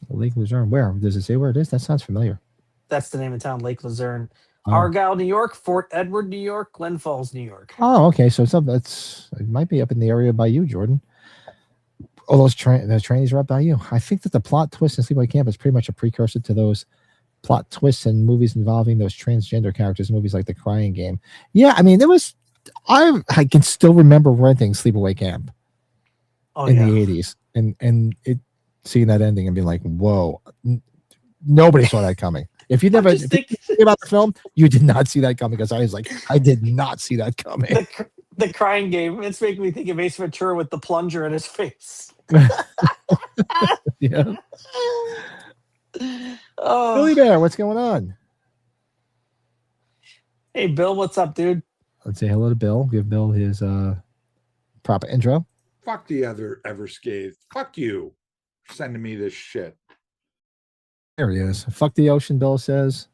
Lake Luzerne. Where does it say where it is? That sounds familiar. That's the name of town, Lake Luzerne. Oh. Argyle, New York. Fort Edward, New York. Glen Falls, New York. Oh, okay. So it might be up in the area by you, Jordan. All those trainees are up by you. I think that the plot twist in Sleepaway Camp is pretty much a precursor to those plot twists in movies involving those transgender characters, movies like The Crying Game. Yeah, I mean, I can still remember renting Sleepaway Camp in the 80s and seeing that ending and being like, whoa, nobody saw that coming. If you never think about the film, you did not see that coming, because I was like, I did not see that coming. The Crying Game. It's making me think of Ace Ventura with the plunger in his face. Yeah. Oh. Billy Bear, what's going on? Hey, Bill, what's up, dude? Let's say hello to Bill. Give Bill his proper intro. Fuck the other Everscathed. Fuck you for sending me this shit. There he is. Fuck the ocean, Bill says.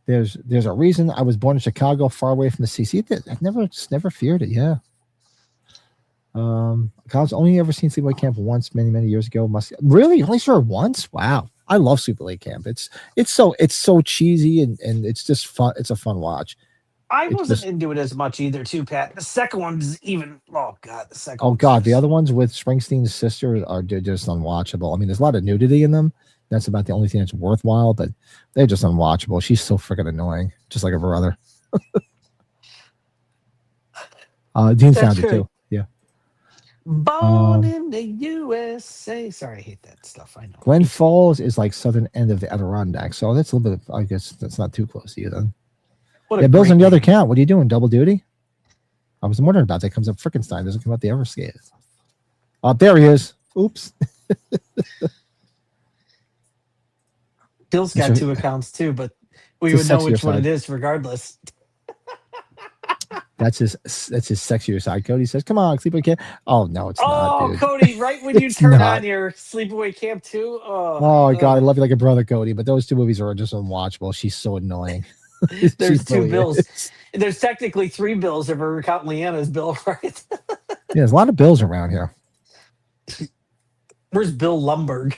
There's a reason I was born in Chicago, far away from the sea. See, I've never feared it. Yeah. I've only ever seen Sleepaway Camp once, many years ago. Really only saw it once. Wow, I love Sleepaway Camp. It's so cheesy and it's just fun. It's a fun watch. I wasn't into it as much either, too, Pat. The second one's even. Oh God, the second. Oh God, the other ones with Springsteen's sister are just unwatchable. I mean, there's a lot of nudity in them. That's about the only thing that's worthwhile, but they're just unwatchable. She's so freaking annoying, just like her brother. Dean found it too. Yeah. Born in the USA. Sorry, I hate that stuff. I know. Glen Falls is like southern end of the Adirondacks, so that's a little bit. I guess that's not too close to you then. Yeah, Bill's on the other count. What are you doing? Double duty? I was wondering about that. Comes up Frickenstein. Doesn't come out the Everscathed. Oh, there he is. Oops. Bill's got two accounts too, but we would know which one it is regardless. That's his sexier side. Cody says, "Come on, Sleepaway Camp." Oh no, it's not. Oh, Cody! Right when you turn on your Sleepaway Camp 2. Oh God, I love you like a brother, Cody. But those two movies are just unwatchable. She's so annoying. There's two Bills. There's technically three Bills if we're counting Leanna's Bill, right? Yeah, there's a lot of Bills around here. Where's Bill Lumberg?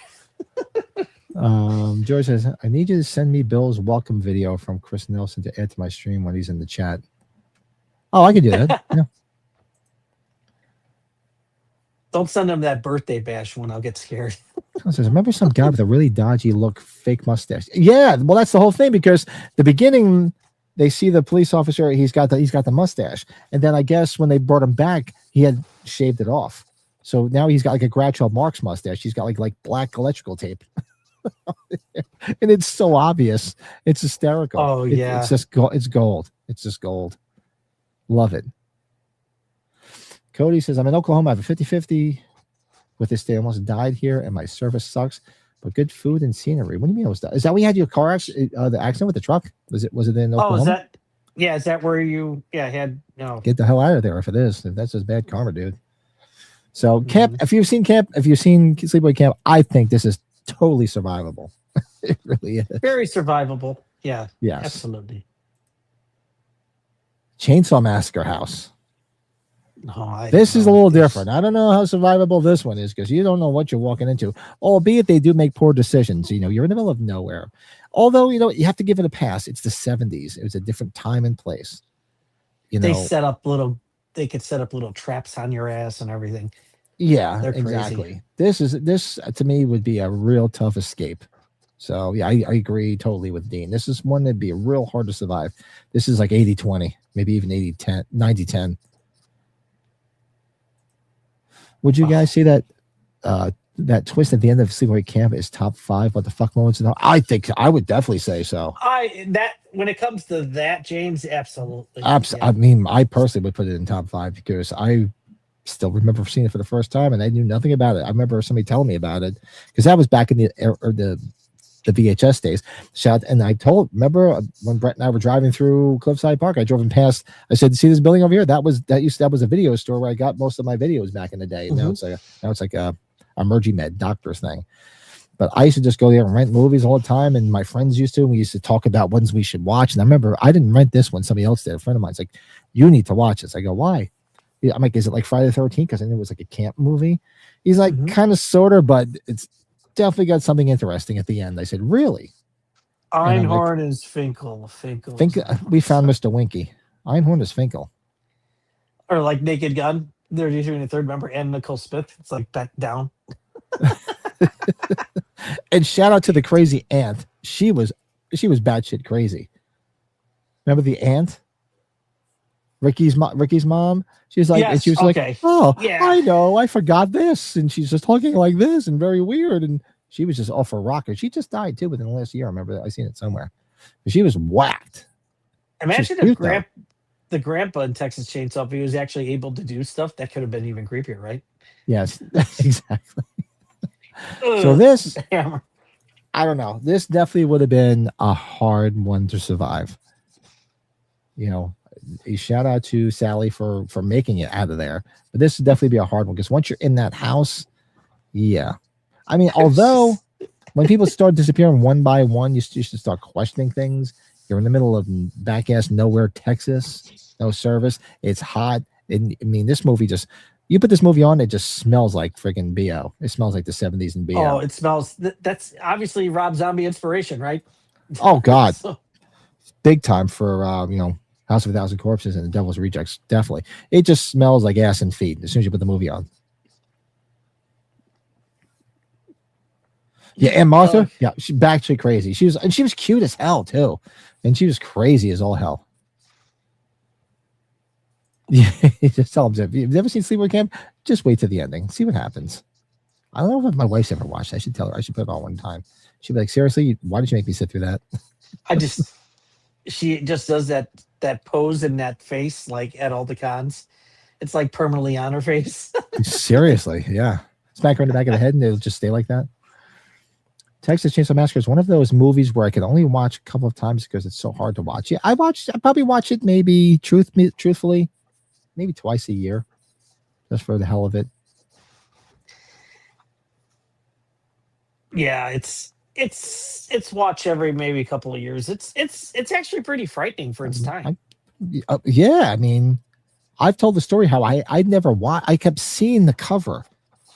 George says, "I need you to send me Bill's welcome video from Chris Nelson to add to my stream when he's in the chat." Oh, I can do that. Yeah. Don't send him that birthday bash one. I'll get scared. Says, remember some guy with a really dodgy look, fake mustache? Yeah, well, that's the whole thing, because the beginning they see the police officer, he's got the mustache, and then I guess when they brought him back, he had shaved it off. So now he's got like a Groucho Marx mustache. He's got like black electrical tape, and it's so obvious. It's hysterical. Oh yeah, it's just gold. It's gold. It's just gold. Love it. Cody says, I'm in Oklahoma. I have a 50-50 with this day. I almost died here, and my service sucks, but good food and scenery. What do you mean? Is that where you had your car accident? The accident with the truck? Was it in Oklahoma? Oh, is that? Yeah, is that where you? Yeah, had no. Get the hell out of there if it is. If that's just bad karma, dude. So Camp. If you've seen Sleepaway Camp, I think this is totally survivable. It really is. Very survivable. Yeah. Yes. Absolutely. Chainsaw Massacre House. No, this is a little different. I don't know how survivable this one is, because you don't know what you're walking into. Albeit they do make poor decisions. You're in the middle of nowhere. Although, you have to give it a pass. It's the 70s. It was a different time and place. They could set up little traps on your ass and everything. Yeah, they're exactly. Crazy. This to me would be a real tough escape. So yeah, I agree totally with Dean. This is one that'd be real hard to survive. This is like 80-20, maybe even 80-10, 90-10. Would you guys see that that twist at the end of Sleepaway Camp is top 5 what the fuck moments? I think I would definitely say so. When it comes to that, James, absolutely. Yeah. I mean, I personally would put it in top 5 because I still remember seeing it for the first time and I knew nothing about it. I remember somebody telling me about it because that was back in the the VHS days. And I remember when Brett and I were driving through Cliffside Park, I drove him past. I said, "See this building over here? That was a video store where I got most of my videos back in the day. And now it's like a Emergimed doctors thing." But I used to just go there and rent movies all the time, and my friends used to. And we used to talk about ones we should watch. And I remember I didn't rent this one; somebody else did. A friend of mine's like, "You need to watch this." I go, "Why?" I'm like, "Is it like Friday the 13th?" Because I knew it was like a camp movie. He's like, "Kind of, sort of, but it's definitely got something interesting at the end." I said, "Really?" Einhorn is Finkel. We found Mr. Winky. Einhorn is Finkel. Or like Naked Gun. They're doing a third member and Nicole Smith. It's like back down. And shout out to the crazy aunt. She was batshit crazy. Remember the aunt? Ricky's mom. She was like, yes, and she was like, "Oh, yeah. I know, I forgot this," and she's just talking like this and very weird. And she was just off her rocker. She just died too within the last year. I remember that. I seen it somewhere. But she was whacked. Imagine if the grandpa in Texas Chainsaw, if he was actually able to do stuff, that could have been even creepier, right? Yes, exactly. So this, I don't know. This definitely would have been a hard one to survive. You know, a shout out to Sally for making it out of there. But this would definitely be a hard one because once you're in that house, yeah. I mean, although when people start disappearing one by one, you should start questioning things. You're in the middle of back ass nowhere, Texas, no service. It's hot. I mean, this movie just. You put this movie on, it just smells like freaking BO. It smells like the 70s and BO. Oh, it smells. That's obviously Rob Zombie inspiration, right? Oh, God. Big time for, House of a Thousand Corpses and The Devil's Rejects. Definitely. It just smells like ass and feet as soon as you put the movie on. Yeah, and Martha, she's actually crazy. She was cute as hell, too. And she was crazy as all hell. Yeah, just tell them. You've never seen Sleepaway Camp? Just wait to the ending. See what happens. I don't know if my wife's ever watched it. I should tell her. I should put it on one time. She'd be like, "Seriously, why did you make me sit through that?" She just does that pose and that face like at all the cons. It's like permanently on her face. Seriously, yeah. Smack her in the back of the head and it'll just stay like that. Texas Chainsaw Massacre is one of those movies where I can only watch a couple of times because it's so hard to watch. Yeah, I probably watch it maybe truthfully. Maybe twice a year, just for the hell of it. Yeah, it's watch every maybe a couple of years. It's actually pretty frightening for its time. Yeah, I mean, I've told the story how I'd never watched. I kept seeing the cover,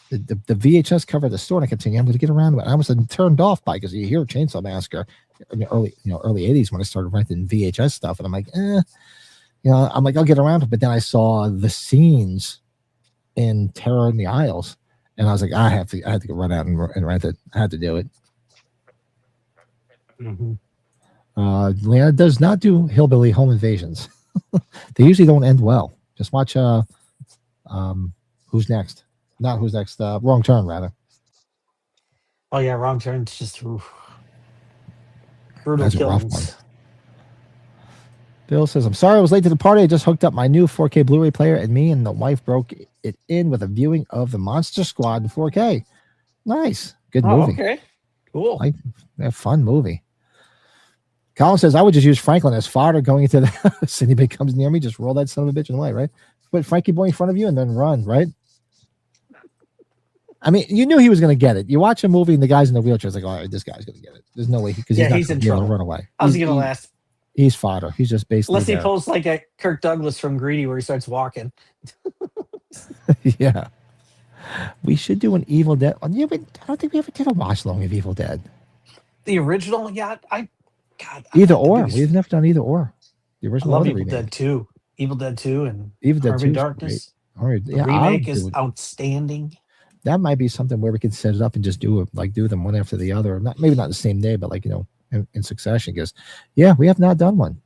the VHS cover of the store, and I kept saying, "I'm going to get around to it." And I was turned off by because you hear Chainsaw Massacre in the early 80s when I started renting VHS stuff, and I'm like, I'm like, I'll get around to it. But then I saw the scenes in Terror in the Isles, and I was like, I had to go run out and rent it. I had to do it. Leanna does not do hillbilly home invasions. They usually don't end well. Just watch Who's Next? Not Who's Next. Wrong Turn, rather. Oh yeah, Wrong Turn. It's just brutal. That's a rough one. Bill says, "I'm sorry I was late to the party. I just hooked up my new 4K Blu-ray player, and me and the wife broke it in with a viewing of the Monster Squad in 4K. Nice. Good movie. Okay. Cool. A fun movie." Colin says, "I would just use Franklin as fodder going into the house. Anybody comes near me, just roll that son of a bitch in the way, right? Put Frankie Boy in front of you and then run, right?" I mean, you knew he was going to get it. You watch a movie and the guy's in the wheelchair. It's like, all right, this guy's going to get it. There's no way because he's in trouble. Run away. How's he going to last? He's fodder. He's just basically unless he pulls like a Kirk Douglas from Greedy where he starts walking. Yeah. We should do an Evil Dead. Yeah, but I don't think we ever did a watch long of Evil Dead. The original, yeah. Either or. We've never done either or. The original. I love Evil Dead 2. Evil Dead 2 and Evil Dead 2 Darkness. The remake is outstanding. That might be something where we could set it up and just do them one after the other. Maybe not the same day, but in succession. Because we have not done one.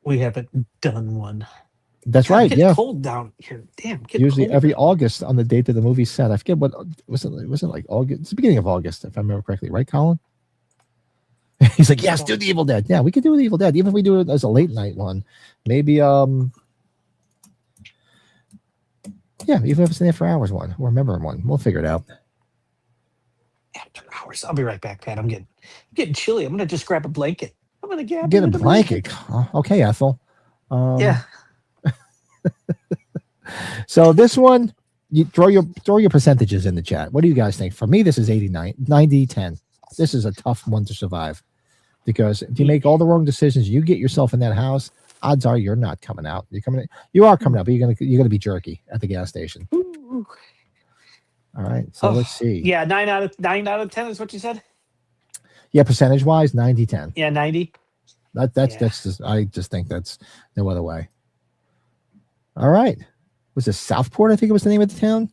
We haven't done one. That's right. It's cold down here. Damn. Usually cold. Every August on the date that the movie's set. I forget what was it like August. It's the beginning of August, if I remember correctly, right, Colin? He's like, yes, do the Evil Dead. Yeah, we could do the Evil Dead, even if we do it as a late night one. Maybe even if it's an After Hours one or Remember one, we'll figure it out. After hours. I'll be right back, Pat. I'm getting chilly. I'm gonna just grab a blanket. I'm gonna grab Get a another blanket. Okay, Ethel. Yeah. So this one, you throw your percentages in the chat. What do you guys think? For me, this is 89, 90, 10. This is a tough one to survive because if you make all the wrong decisions, you get yourself in that house. Odds are you're not coming out. You are coming out, but you're gonna be jerky at the gas station. Ooh. All right. So let's see. Yeah, 9 out of 10 is what you said. Yeah, percentage wise, 90, 10. Yeah, 90. That's just I just think that's no other way. All right. Was it Southport? I think it was the name of the town.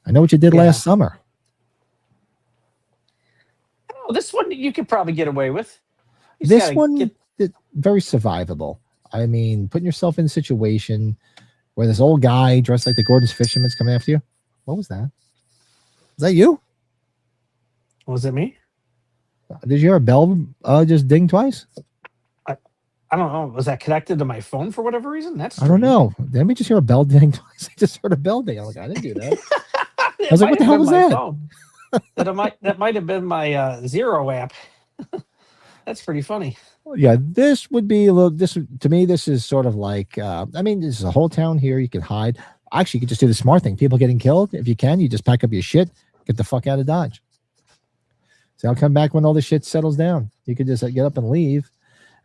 I know what you did last summer. Oh, this one you could probably get away with. This one very survivable. I mean, putting yourself in a situation where this old guy dressed like the Gordon's fisherman's coming after you. What was that? Is that you? Was it me? Did you hear a bell just ding twice? I don't know. Was that connected to my phone for whatever reason? I don't know. Did we just hear a bell ding twice? I just heard a bell ding. I'm like, I didn't do that. I was like, what the hell was that? That might have been my Zero app. That's pretty funny. Yeah, this would be a little. This to me, this is sort of like. I mean, this is a whole town here. You can hide. Actually, you could just do the smart thing. People getting killed. If you can, you just pack up your shit, get the fuck out of Dodge. So I'll come back when all the shit settles down. You could just get up and leave.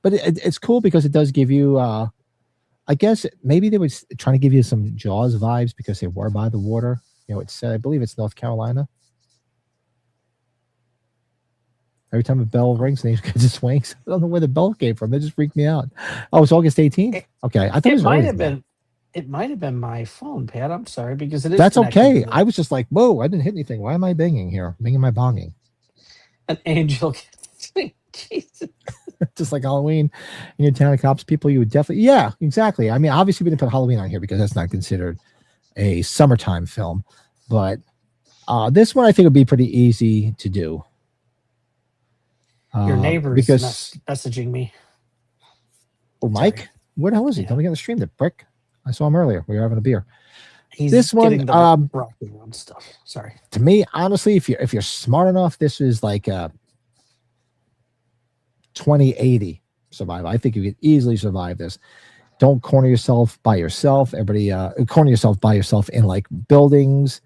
But it's cool because it does give you. I guess maybe they were trying to give you some Jaws vibes because they were by the water. You know, it's I believe it's North Carolina. Every time a bell rings, they just swings. I don't know where the bell came from. They just freaked me out. Oh, it's August 18th. Okay, I thought it might have been. It might have been my phone, Pat. I'm sorry because it is. That's okay. I was just like, whoa! I didn't hit anything. Why am I banging here? Banging my bonging. An angel. Jesus. Just like Halloween in your town of cops, people you would definitely. Yeah, exactly. I mean, obviously we didn't put Halloween on here because that's not considered a summertime film. But this one I think would be pretty easy to do. Your neighbor's messaging me. Oh, Mike? Sorry. Where the hell is he? Don't we get to stream the brick? I saw him earlier. We were having a beer. He's this one, rocky round stuff. Sorry. To me, honestly, if you're smart enough, this is like a 2080 survival. I think you could easily survive this. Don't corner yourself by yourself. Everybody corner yourself by yourself in like buildings.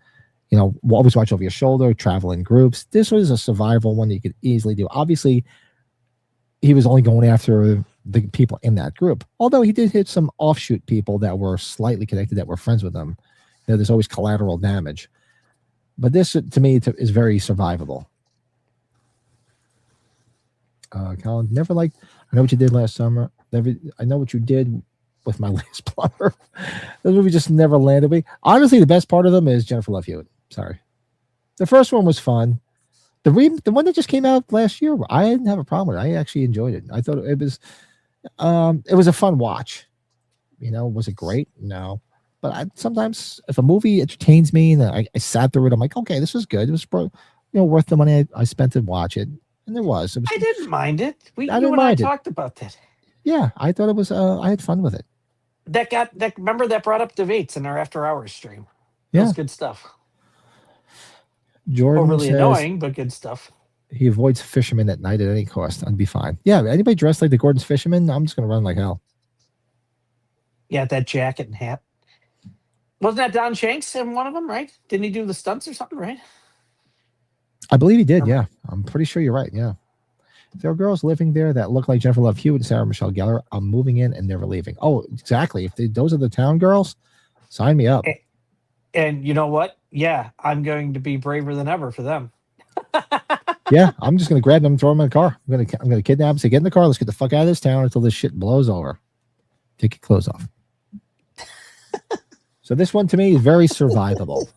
You know, always watch over your shoulder, travel in groups. This was a survival one that you could easily do. Obviously, he was only going after the people in that group. Although he did hit some offshoot people that were slightly connected, that were friends with them. You know, there's always collateral damage. But this, to me, is very survivable. Colin, never liked, I know what you did last summer. I know what you did with my last plumber. Those movies just never landed me. Honestly, the best part of them is Jennifer Love Hewitt. Sorry. The first one was fun. The one that just came out last year, I didn't have a problem with it. I actually enjoyed it. I thought it was a fun watch. You know, was it great? No. But sometimes if a movie entertains me and I sat through it, I'm like, okay, this was good. It was worth the money I spent to watch it. And there was. I didn't mind it. I talked about that. Yeah, I thought it was. I had fun with it. Remember that brought up debates in our after hours stream. Yeah, that was good stuff. Jordan overly says annoying, but good stuff. He avoids fishermen at night at any cost. I'd be fine. Yeah, anybody dressed like the Gordon's fisherman, I'm just gonna run like hell. Yeah, that jacket and hat. Wasn't that Don Shanks in one of them, right? Didn't he do the stunts or something, right? I believe he did, yeah. I'm pretty sure you're right, yeah. If there are girls living there that look like Jennifer Love Hewitt and Sarah Michelle Gellar, I'm moving in and never leaving. Oh, exactly. If those are the town girls, sign me up. And you know what? Yeah, I'm going to be braver than ever for them. Yeah, I'm just going to grab them and throw them in the car. I'm going to kidnap them, say, get in the car, let's get the fuck out of this town until this shit blows over. Take your clothes off. So this one to me is very survivable.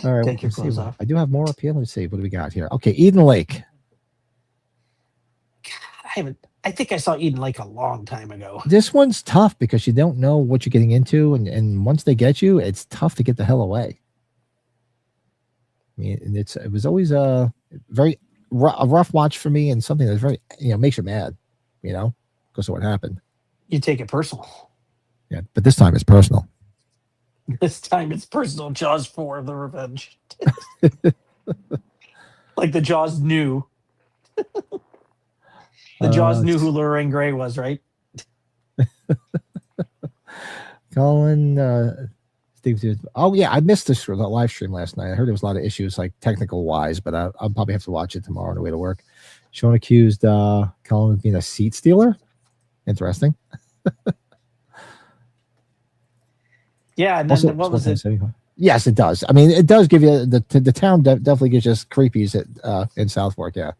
All right, take your clothes off. I do have more up here. Let's see. What do we got here? Okay, Eden Lake. God, I think I saw Eden Lake a long time ago. This one's tough because you don't know what you're getting into, and once they get you, it's tough to get the hell away. I mean, and it was always a rough watch for me, and something that's very makes you mad, because of what happened. You take it personal. Yeah, but this time it's personal. This time it's personal Jaws 4, The Revenge. Like the Jaws knew. The Jaws knew who Lorraine Gray was, right? Colin, Steve. Oh yeah, I missed the live stream last night. I heard there was a lot of issues, like technical wise, but I'll probably have to watch it tomorrow on the way to work. Sean accused Colin of being a seat stealer. Interesting. Yeah, and then Also, what was it? Yes, it does. I mean, it does give you the town definitely gives us creepies in Southwark. Yeah.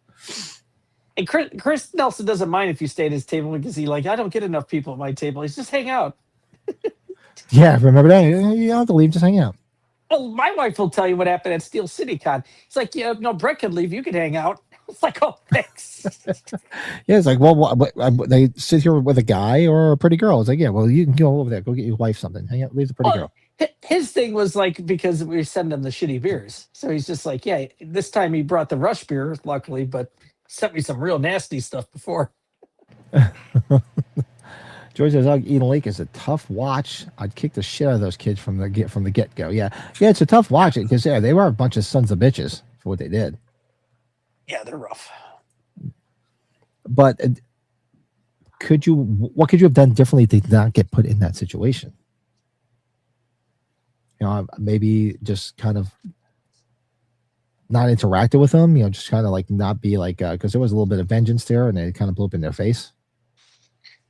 And Chris Nelson doesn't mind if you stay at his table because I don't get enough people at my table. He's just hang out. Yeah, remember that? You don't have to leave, just hang out. Well, my wife will tell you what happened at Steel City Con. It's like, yeah, no, Brett could leave. You could hang out. It's like, oh, thanks. Yeah, it's like, well, they sit here with a guy or a pretty girl. It's like, yeah, well, you can go over there, go get your wife something. Hang out, leave the pretty girl. His thing was like, because we send him the shitty beers. So he's just like, yeah, this time he brought the Rush beer, luckily, but sent me some real nasty stuff before. George says, Eden Lake is a tough watch. I'd kick the shit out of those kids from the get go. Yeah, it's a tough watch because they were a bunch of sons of bitches for what they did. Yeah, they're rough. But what could you have done differently to not get put in that situation? Maybe just kind of not interacted with them. Just kind of like not be like because there was a little bit of vengeance there, and they kind of blew up in their face.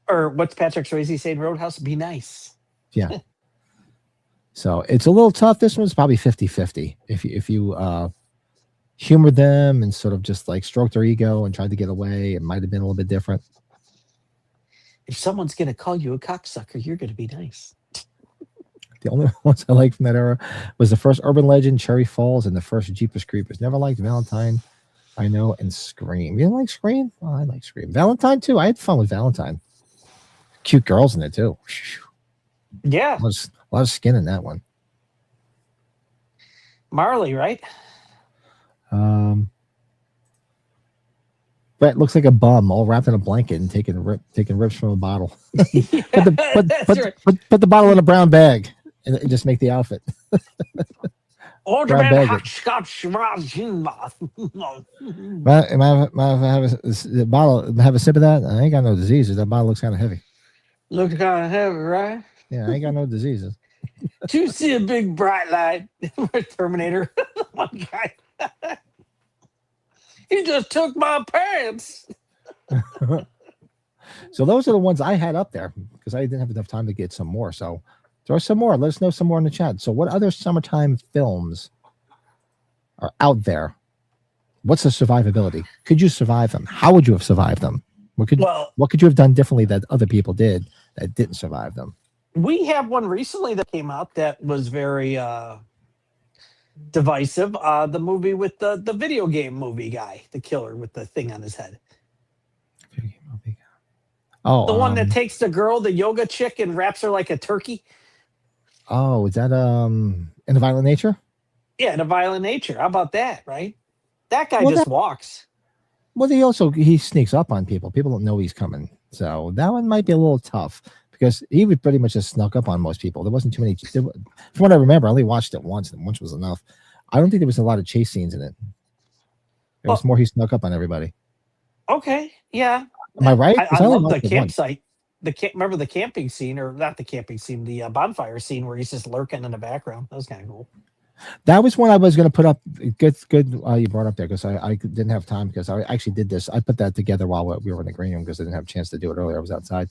Or what's Patrick Swayze saying? Roadhouse, be nice. Yeah. So it's a little tough. This one's probably 50-50. If you humor them and sort of just like stroke their ego and tried to get away, it might have been a little bit different. If someone's going to call you a cocksucker, you're going to be nice. The only ones I liked from that era was the first Urban Legend, Cherry Falls, and the first Jeepers Creepers. Never liked Valentine, I know, and Scream. You didn't like Scream? Oh, I like Scream. Valentine, too. I had fun with Valentine. Cute girls in it, too. Yeah. A lot of skin in that one. Marley, right? Brett looks like a bum, all wrapped in a blanket and taking rips from a bottle. Put the bottle in a brown bag and just make the outfit. Order Brown hot scotch. Have the bottle. Have a sip of that. I ain't got no diseases. That bottle looks kind of heavy. Looks kind of heavy, right? Yeah, I ain't got no diseases. Do you see a big bright light? Terminator. One guy. He just took my pants. So those are the ones I had up there because I didn't have enough time to get some more. So throw some more. Let us know some more in the chat. So what other summertime films are out there? What's the survivability? Could you survive them? How would you have survived them? What could you have done differently that other people did that didn't survive them? We have one recently that came out that was very divisive. The movie with the video game movie guy, the killer with the thing on his head. Oh, the one that takes the girl, the yoga chick, and wraps her like a turkey. Oh, is that In a Violent Nature? Yeah, In a Violent Nature. How about that, right? That guy walks. Well, he sneaks up on people. People don't know he's coming. So that one might be a little tough because he would pretty much just snuck up on most people. There wasn't too many. From what I remember, I only watched it once, and once was enough. I don't think there was a lot of chase scenes in it. It was more he snuck up on everybody. Okay, yeah. Am I right? I love the campsite. Remember the camping scene, or not the camping scene, the bonfire scene where he's just lurking in the background. That was kind of cool. That was one I was going to put up. Good. You brought up there because I didn't have time because I actually did this. I put that together while we were in the green room because I didn't have a chance to do it earlier. I was outside.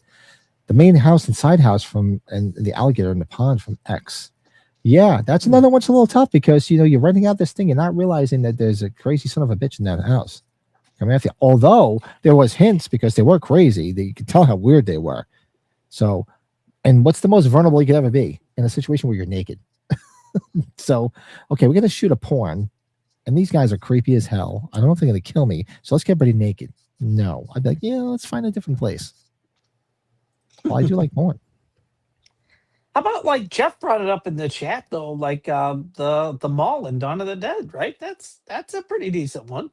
The main house and side house and the alligator in the pond from X. Yeah, that's another one's a little tough because you're renting out this thing. You're not realizing that there's a crazy son of a bitch in that house. coming after you. Although there was hints because they were crazy, that you could tell how weird they were. So, and what's the most vulnerable you could ever be in a situation where you're naked? So, okay, we're gonna shoot a porn, and these guys are creepy as hell. I don't know if they're gonna kill me, so let's get everybody naked. No, I'd be like, yeah, let's find a different place. Well, I do like porn. How about, like, Jeff brought it up in the chat though, like the mall in Dawn of the Dead, right? That's a pretty decent one.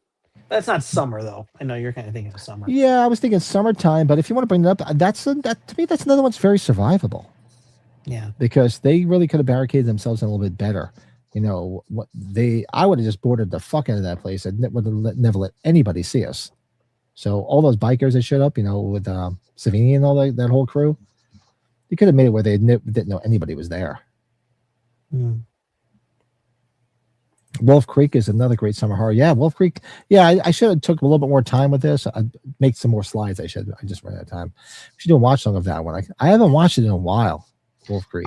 That's not summer though. I know you're kind of thinking of summer. Yeah, I was thinking summertime, but if you want to bring it up, that to me that's another one's very survivable. Yeah. because they really could have barricaded themselves in a little bit better. I would have just boarded the fuck out of that place and would have never let anybody see us. So all those bikers that showed up, with Savini and all that whole crew, you could have made it where they didn't know anybody was there. Mm. Wolf Creek is another great summer horror. Yeah, Wolf Creek. Yeah, I should have took a little bit more time with this. I'd make some more slides. I just ran out of time. We should do a watch along of that one. I haven't watched it in a while. Wolf Creek.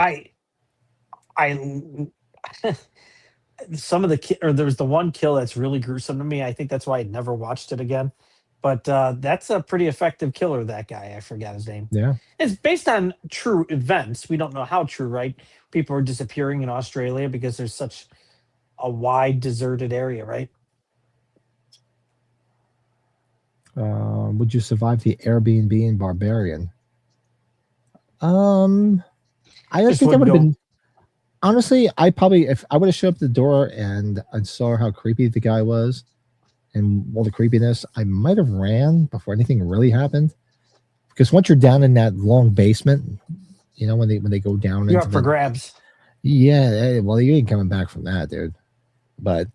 Some of there was the one kill that's really gruesome to me. I think that's why I never watched it again. But that's a pretty effective killer, that guy. I forgot his name. Yeah. It's based on true events. We don't know how true, right? People are disappearing in Australia because there's such a wide deserted area, right? Would you survive the Airbnb in Barbarian? I don't think I would have been. Honestly, if I would have showed up at the door and I saw how creepy the guy was and all the creepiness, I might have ran before anything really happened. Because once you're down in that long basement, when they go down, you're up for grabs. Yeah, well, you ain't coming back from that, dude. But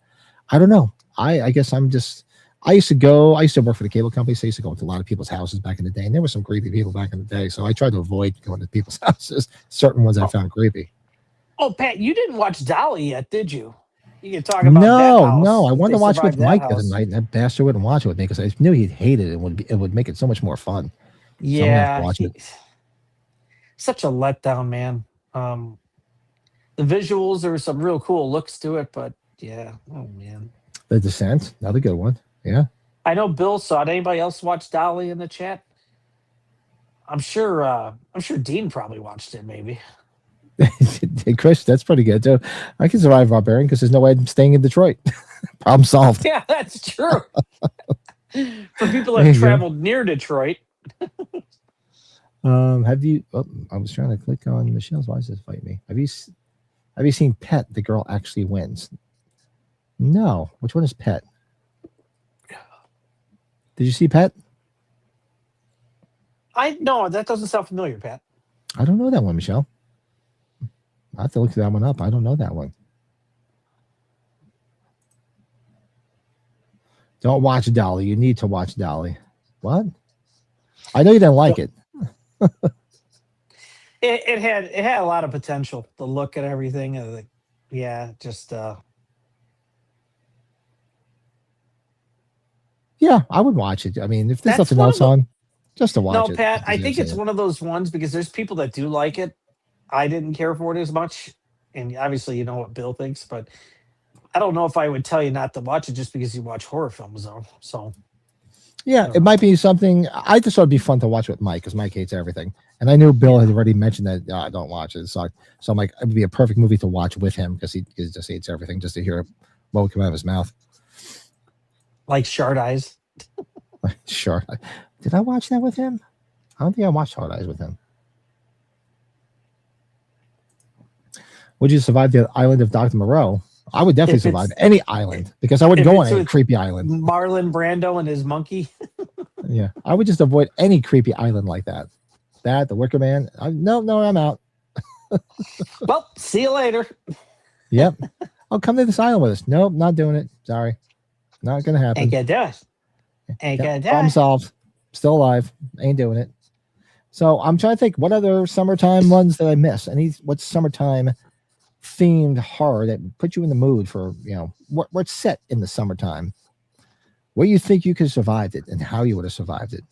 I don't know. I guess I used to work for the cable company, so I used to go into a lot of people's houses back in the day, and there were some creepy people back in the day. So I tried to avoid going to people's houses. Certain ones I found creepy. Oh, Pat, you didn't watch Dolly yet, did you? You can talk about that house. No. I wanted to watch it with Mike the other house. night, and that bastard wouldn't watch it with me because I knew he'd hate it. It would make it so much more fun. Yeah, watch it. Such a letdown, man. The visuals, there were some real cool looks to it, but yeah, oh man. The Descent, another good one. Yeah. I know Bill saw it. Anybody else watch Dolly in the chat? I'm sure Dean probably watched it, maybe. Chris, that's pretty good too. I can survive Barbarian because there's no way I'm staying in Detroit. Problem solved. Yeah, that's true. For people that have traveled near Detroit. Have you? Oh, I was trying to click on Michelle's. Why does this fight me? Have you seen Pet? The girl actually wins. No. Which one is Pet? Did you see Pet? No, that doesn't sound familiar, Pat. I don't know that one, Michelle. I have to look that one up. I don't know that one. Don't watch Dolly. You need to watch Dolly. What? I know you didn't like it. It had a lot of potential. The look and everything. Yeah, I would watch it. I mean, if there's nothing else on, just to watch it. No, Pat, I think it's one of those ones because there's people that do like it. I didn't care for it as much. And obviously, you know what Bill thinks, but I don't know if I would tell you not to watch it just because you watch horror films, though. So, yeah, it might be something. I just thought it'd be fun to watch with Mike because Mike hates everything. And I knew Bill had already mentioned that I don't watch it. So I'm like, it would be a perfect movie to watch with him because he just hates everything, just to hear what would come out of his mouth. Like Shard Eyes. Sure. Did I watch that with him? I don't think I watched Hard Eyes with him. Would you survive the island of Dr. Moreau? I would definitely survive any island because I wouldn't go on any creepy island. Marlon Brando and his monkey. Yeah, I would just avoid any creepy island like that. The Wicker Man. No, I'm out. Well, see you later. Yep. I'll come to this island with us. Nope, not doing it. Sorry. Not going to happen. Ain't gonna do it. Ain't gonna do it. Problem solved. Still alive. Ain't doing it. So I'm trying to think, what other summertime ones did I miss? What's summertime themed horror that put you in the mood for, what's set in the summertime? Where you think you could survive it and how you would have survived it?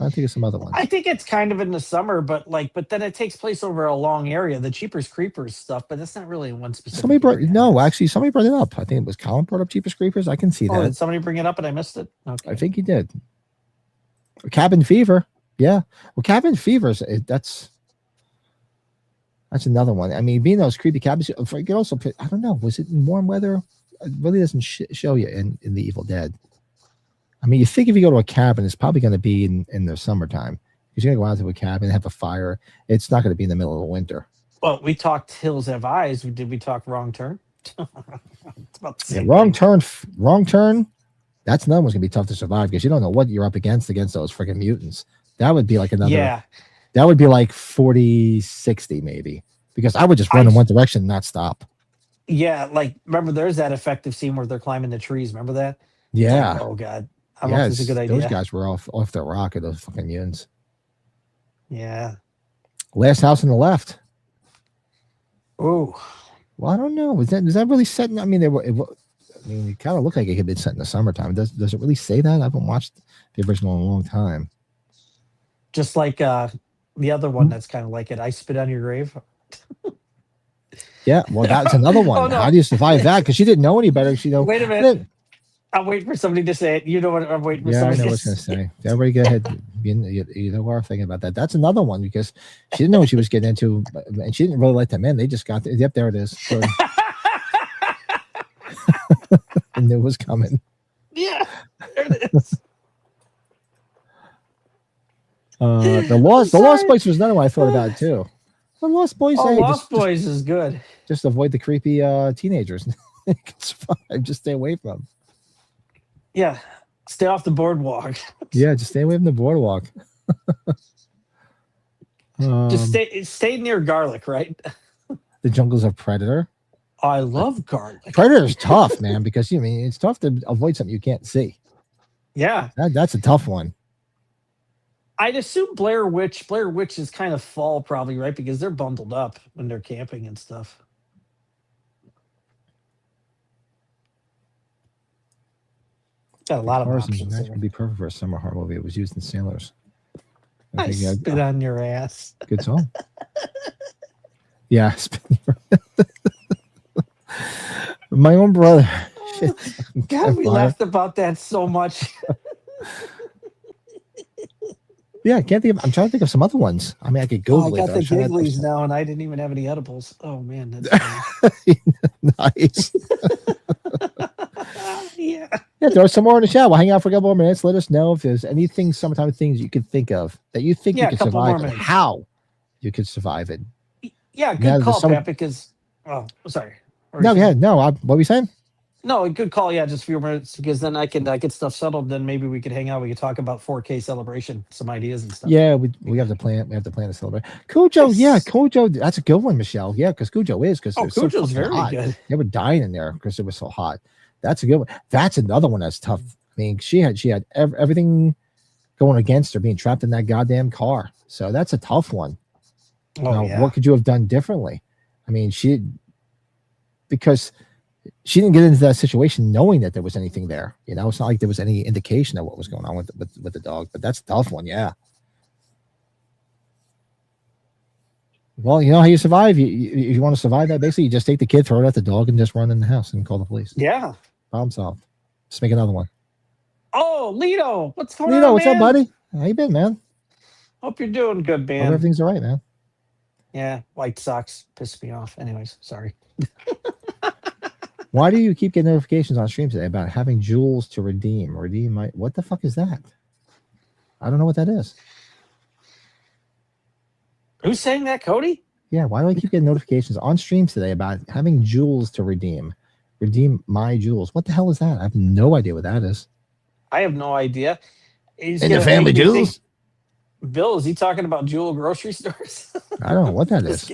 I think of some other ones. I think it's kind of in the summer, but then it takes place over a long area. The Jeepers Creepers stuff, but that's not really in one specific. Somebody brought it up. I think it was Colin brought up Jeepers Creepers. I can see that. Did somebody bring it up and I missed it? Okay. I think he did. Cabin Fever. Yeah. Well, Cabin Fever, that's another one. I mean, being those creepy cabins, you can also put, I don't know, was it in warm weather? It really doesn't show you in The Evil Dead. I mean, you think if you go to a cabin, it's probably going to be in the summertime. Because you're going to go out to a cabin, have a fire. It's not going to be in the middle of the winter. Well, we talked Hills Have Eyes. Did we talk Wrong Turn? It's about the same Wrong Turn. That's another one's going to be tough to survive because you don't know what you're up against those freaking mutants. That would be like another. Yeah. That would be like 40, 60 maybe, because I would just run in one direction and not stop. Yeah, like remember there's that effective scene where they're climbing the trees. Remember that? Yeah. Like, oh god, I don't know if this is a good Those idea. guys were off their rocket, those fucking yuns. Yeah. Last house on the left. Oh. Well, I don't know. Was that really set? I mean, it kind of looked like it had been set in the summertime. Does it really say that? I haven't watched the original in a long time. Just like the other one that's kind of like it. I Spit on Your Grave. Yeah, well, that's another one. Oh, no. How do you survive that? Because she didn't know any better. She know. Wait a minute. I'm waiting for somebody to say it. You know what I'm waiting for Yeah, I somebody know to what I was going to say. Everybody go ahead. You know what I'm thinking about that. That's another one because she didn't know what she was getting into, and she didn't really like them in. They just got yep, there it is. Good. I knew it was coming. Yeah, there it is. The Lost Boys was another one I thought about too. The Lost Boys. Oh, hey, Lost Boys is good. Just avoid the creepy teenagers. Just stay away from them. Yeah, stay off the boardwalk. Yeah, just stay away from the boardwalk. Just stay near garlic, right? The Jungles of Predator. I love garlic. Predator's tough, man, because it's tough to avoid something you can't see. Yeah, that's a tough one. I'd assume Blair Witch. Blair Witch is kind of fall, probably, right? Because they're bundled up when they're camping and stuff. Got a lot of options. That would be perfect for a summer horror movie. It was used in Sailors. I spit on your ass. Good song. Yeah, my own brother. Shit. God, we laughed about that so much. Yeah, I can't think of. I'm trying to think of some other ones. I mean, I could Google I it. got the gigglies now, and I didn't even have any edibles. Oh man, that's nice. Yeah. Yeah, throw some more in the chat. We'll hang out for a couple more minutes. Let us know if there's anything, summertime things you could think of that you think you could survive, and how you could survive it. Yeah, good call, Pat. Because sorry. No, yeah, no. What were you saying? No, good call. Yeah, just a few minutes because then I can get stuff settled. Then maybe we could hang out. We could talk about 4K celebration, some ideas and stuff. Yeah, we have to plan. We have to plan to celebrate. Cujo, yes. Yeah, Cujo. That's a good one, Michelle. Yeah, because Cujo is Cujo's very hot. Good. They were dying in there because it was so hot. That's a good one. That's another one that's tough. I mean, she had everything going against her, being trapped in that goddamn car. So that's a tough one. Yeah. What could you have done differently? I mean, because she didn't get into that situation knowing that there was anything there. It's not like there was any indication of what was going on with the dog. But that's a tough one. Yeah. Well, you know how you survive. If you want to survive that, basically, you just take the kid, throw it at the dog, and just run in the house and call the police. Yeah. Problem solved. Just make another one. Oh, Lito, what's going on, Lito, what's man? up, buddy? How you been, man? Hope you're doing good, man. Hope everything's all right, man. Yeah, White Sox pissed me off. Anyways, sorry. Why do you keep getting notifications on stream today about having jewels to redeem? What the fuck is that? I don't know what that is. Who's saying that, Cody? Yeah, why do I keep getting notifications on stream today about having jewels to redeem? Redeem my jewels. What the hell is that? I have no idea what that is. I have no idea. In the family jewels? Bill, is he talking about Jewel grocery stores? I don't know what that is.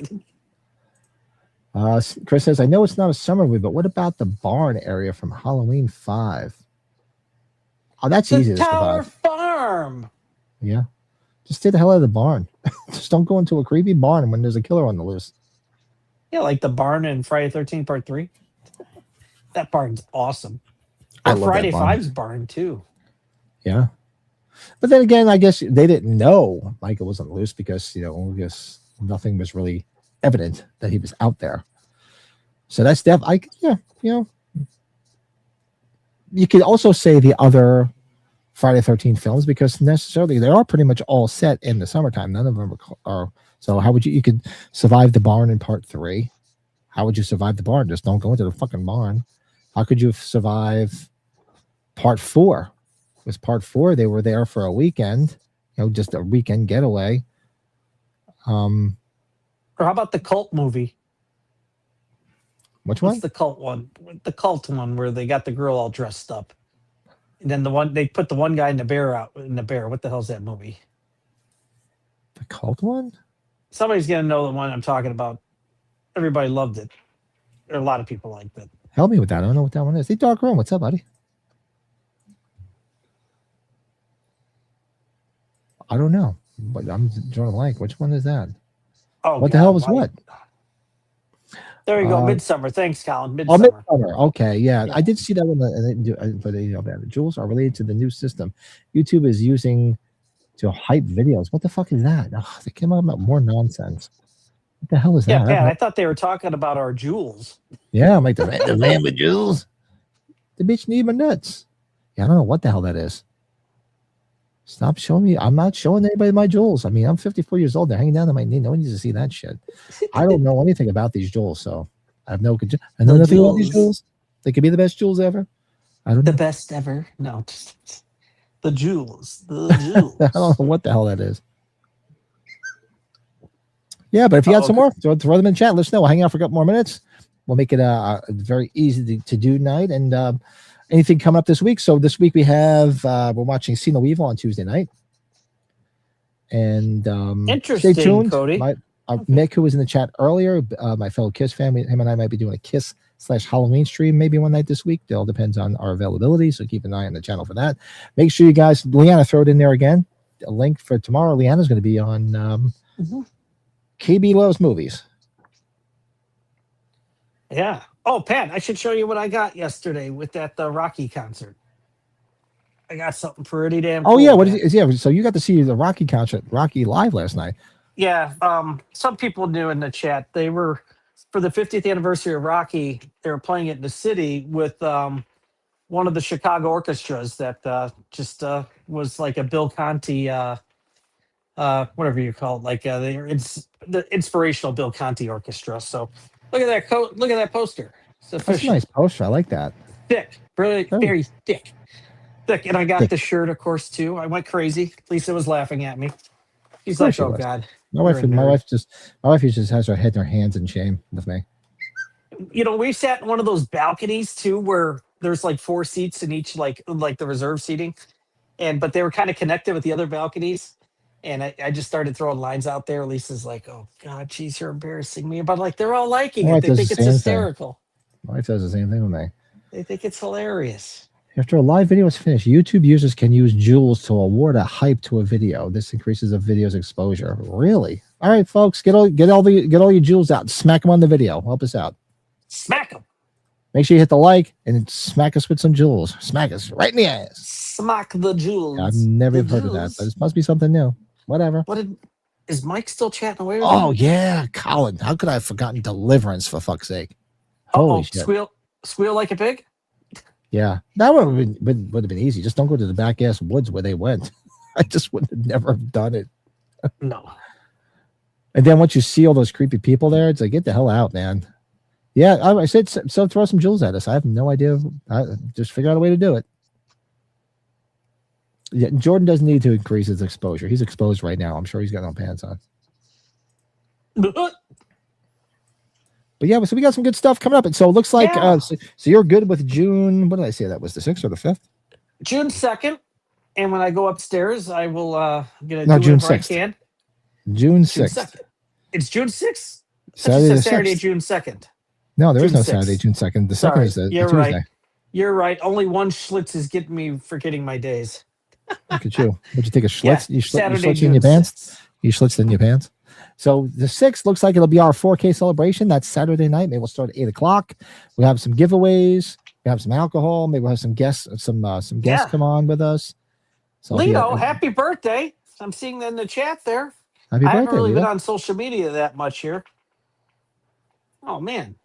Chris says, I know it's not a summer movie, but what about the barn area from Halloween 5? Oh, that's easy to Tower survive. Farm. Yeah. Just stay the hell out of the barn. Just don't go into a creepy barn when there's a killer on the loose. Yeah, like the barn in Friday 13 Part 3. That barn's awesome. I Or love Friday that barn. 5's barn, too. Yeah. But then again, I guess they didn't know Michael wasn't loose because, I guess nothing was really evident that he was out there. So that's definitely, you could also say the other Friday 13 films because necessarily they are pretty much all set in the summertime. None of them are. So how would you could survive the barn in Part 3? How would you survive the barn? Just don't go into the fucking barn. How could you survive Part 4? Was Part 4, they were there for a weekend, just a weekend getaway. Or how about the cult movie? Which one? What's the cult one? The cult one where they got the girl all dressed up. And then they put the one guy in the bear out in the bear. What the hell's that movie? The cult one? Somebody's gonna know the one I'm talking about. Everybody loved it. Or a lot of people liked it. Help me with that. I don't know what that one is. Hey, Dark Room, what's up, buddy? I don't know, but I'm drawing a blank. Which one is that? Oh, What the hell was what? There you go. Midsummer. Thanks, Colin. Oh, Midsummer. Midsummer. Okay, yeah. Yeah. I did see that one. But the jewels are related to the new system YouTube is using to hype videos. What the fuck is that? Oh, they came out with more nonsense. What the hell is Yeah, that? Pat, I thought they were talking about our jewels. Yeah, I'm like the man with jewels. The bitch need my nuts. Yeah, I don't know what the hell that is. Stop showing me. I'm not showing anybody my jewels. I mean, I'm 54 years old. They're hanging down on my knee. No one needs to see that shit. I don't know anything about these jewels, so I have no. I know nothing about these jewels. They could be the best jewels ever. I don't know. The best ever. No, just the jewels. The jewels. I don't know what the hell that is. Yeah, but if you got some more, throw them in chat. Let us know. We'll hang out for a couple more minutes. We'll make it very easy to do tonight. And anything coming up this week? So this week we have we're watching Cena Weevil on Tuesday night. And Interesting, stay tuned. Cody. Mick, who was in the chat earlier, my fellow Kiss family, him and I might be doing a Kiss/Halloween stream maybe one night this week. It all depends on our availability, so keep an eye on the channel for that. Make sure you guys, Leanna, throw it in there again. A link for tomorrow. Leanna's going to be on KB Loves Movies. Yeah. Oh, Pat, I should show you what I got yesterday with that Rocky concert. I got something pretty damn cool. Oh, yeah. What is it? Yeah. So you got to see the Rocky concert, Rocky live last night. Yeah. Some people knew in the chat. They were, for the 50th anniversary of Rocky, they were playing it in the city with one of the Chicago orchestras that just was like a Bill Conti, whatever you call it, like it's the inspirational Bill Conti orchestra. So look at that look at that poster. That's a nice poster. I like that. Thick, really, very thick. And I got the shirt, of course, too. I went crazy. Lisa was laughing at me. She's like, "Oh God." My wife just has her head in her hands in shame with me. You know, we sat in one of those balconies too, where there's like 4 seats in each, like the reserve seating, but they were kind of connected with the other balconies. And I just started throwing lines out there. Lisa's like, "Oh God, geez, you're embarrassing me." But like, they're all liking it. They think it's hysterical. My wife does the same thing with me. They think it's hilarious. After a live video is finished, YouTube users can use jewels to award a hype to a video. This increases a video's exposure. Really? All right, folks, get all your jewels out. Smack them on the video. Help us out. Smack them. Make sure you hit the like and smack us with some jewels. Smack us right in the ass. Smack the jewels. I've never heard of that. But this must be something new. Whatever. Is Mike still chatting away? Oh yeah, Colin. How could I have forgotten Deliverance, for fuck's sake? Holy shit. Squeal like a pig. Yeah, that would have been easy. Just don't go to the back ass woods where they went. I just would have never have done it. No. And then once you see all those creepy people there, it's like, get the hell out, man. Yeah, I said so. Throw some jewels at us. I have no idea. Just figure out a way to do it. Yeah, Jordan doesn't need to increase his exposure. He's exposed right now. I'm sure he's got no pants on. But yeah, so we got some good stuff coming up. And so it looks like so you're good with June. What did I say? That was the 6th or the 5th? June 2nd. And when I go upstairs, I will do June whatever 6th. I can. June 6th. It's June 6th? Saturday, June 2nd. No, there is June no 6th. Saturday, June 2nd. The 2nd is the You're Tuesday. right. You're right. Only one Schlitz is getting me forgetting my days. Look at you. Would you take a Schlitz? Yeah, you Saturday, Schlitz in your June pants? 6th. You Schlitz in your pants? So the 6th looks like it'll be our 4K celebration. That's Saturday night. Maybe we'll start at 8 o'clock. We'll have some giveaways. We have some alcohol. Maybe we'll have some guests. Some guests come on with us. So Leo, happy birthday! I'm seeing that in the chat there. Happy birthday, I haven't really Leo. been on social media that much here. Oh man,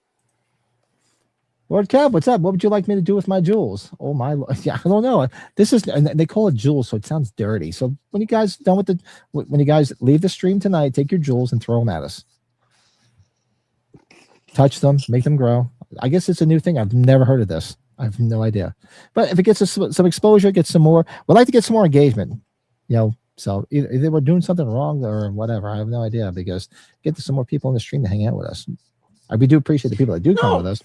Lord Kev, what's up? What would you like me to do with my jewels? Oh my, yeah, I don't know. This is, and they call it jewels, so it sounds dirty. So when you guys when you guys leave the stream tonight, take your jewels and throw them at us. Touch them, make them grow. I guess it's a new thing. I've never heard of this. I have no idea. But if it gets us some exposure, gets some more, we'd like to get some more engagement. So either we're doing something wrong or whatever. I have no idea, because get some more people in the stream to hang out with us. We do appreciate the people that do come with us.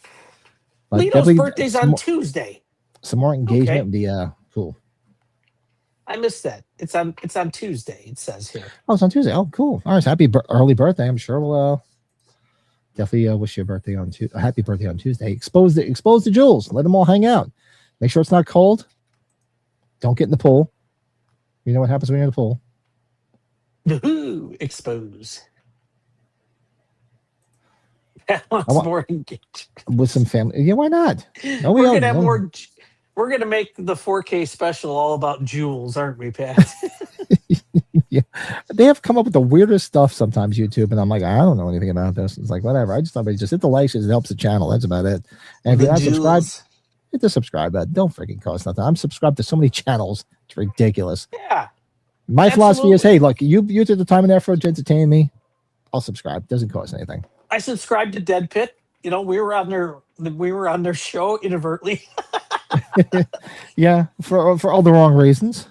But Lito's birthday's on Tuesday. Some more engagement would be cool. I missed that. It's on Tuesday. It says here. Oh, it's on Tuesday. Oh, cool. All right, so happy early birthday. I'm sure we'll definitely wish you a birthday on a happy birthday on Tuesday. Expose the jewels. Let them all hang out. Make sure it's not cold. Don't get in the pool. You know what happens when you're in the pool. Woohoo! Expose. That one's more engaged. With some family. Yeah, why not? No, We're gonna have more. We're gonna make the 4K special all about jewels, aren't we, Pat? Yeah, they have come up with the weirdest stuff sometimes, YouTube, and I'm like, I don't know anything about this. It's like, whatever. I just thought just hit the likes, it helps the channel. That's about it. And if you're not subscribed, hit the subscribe button. Don't freaking cost nothing. I'm subscribed to so many channels. It's ridiculous. Yeah. My philosophy is, hey, look, you took the time and effort to entertain me. I'll subscribe. It doesn't cost anything. I subscribed to Dead Pit. You know, we were on their show inadvertently. Yeah, for all the wrong reasons.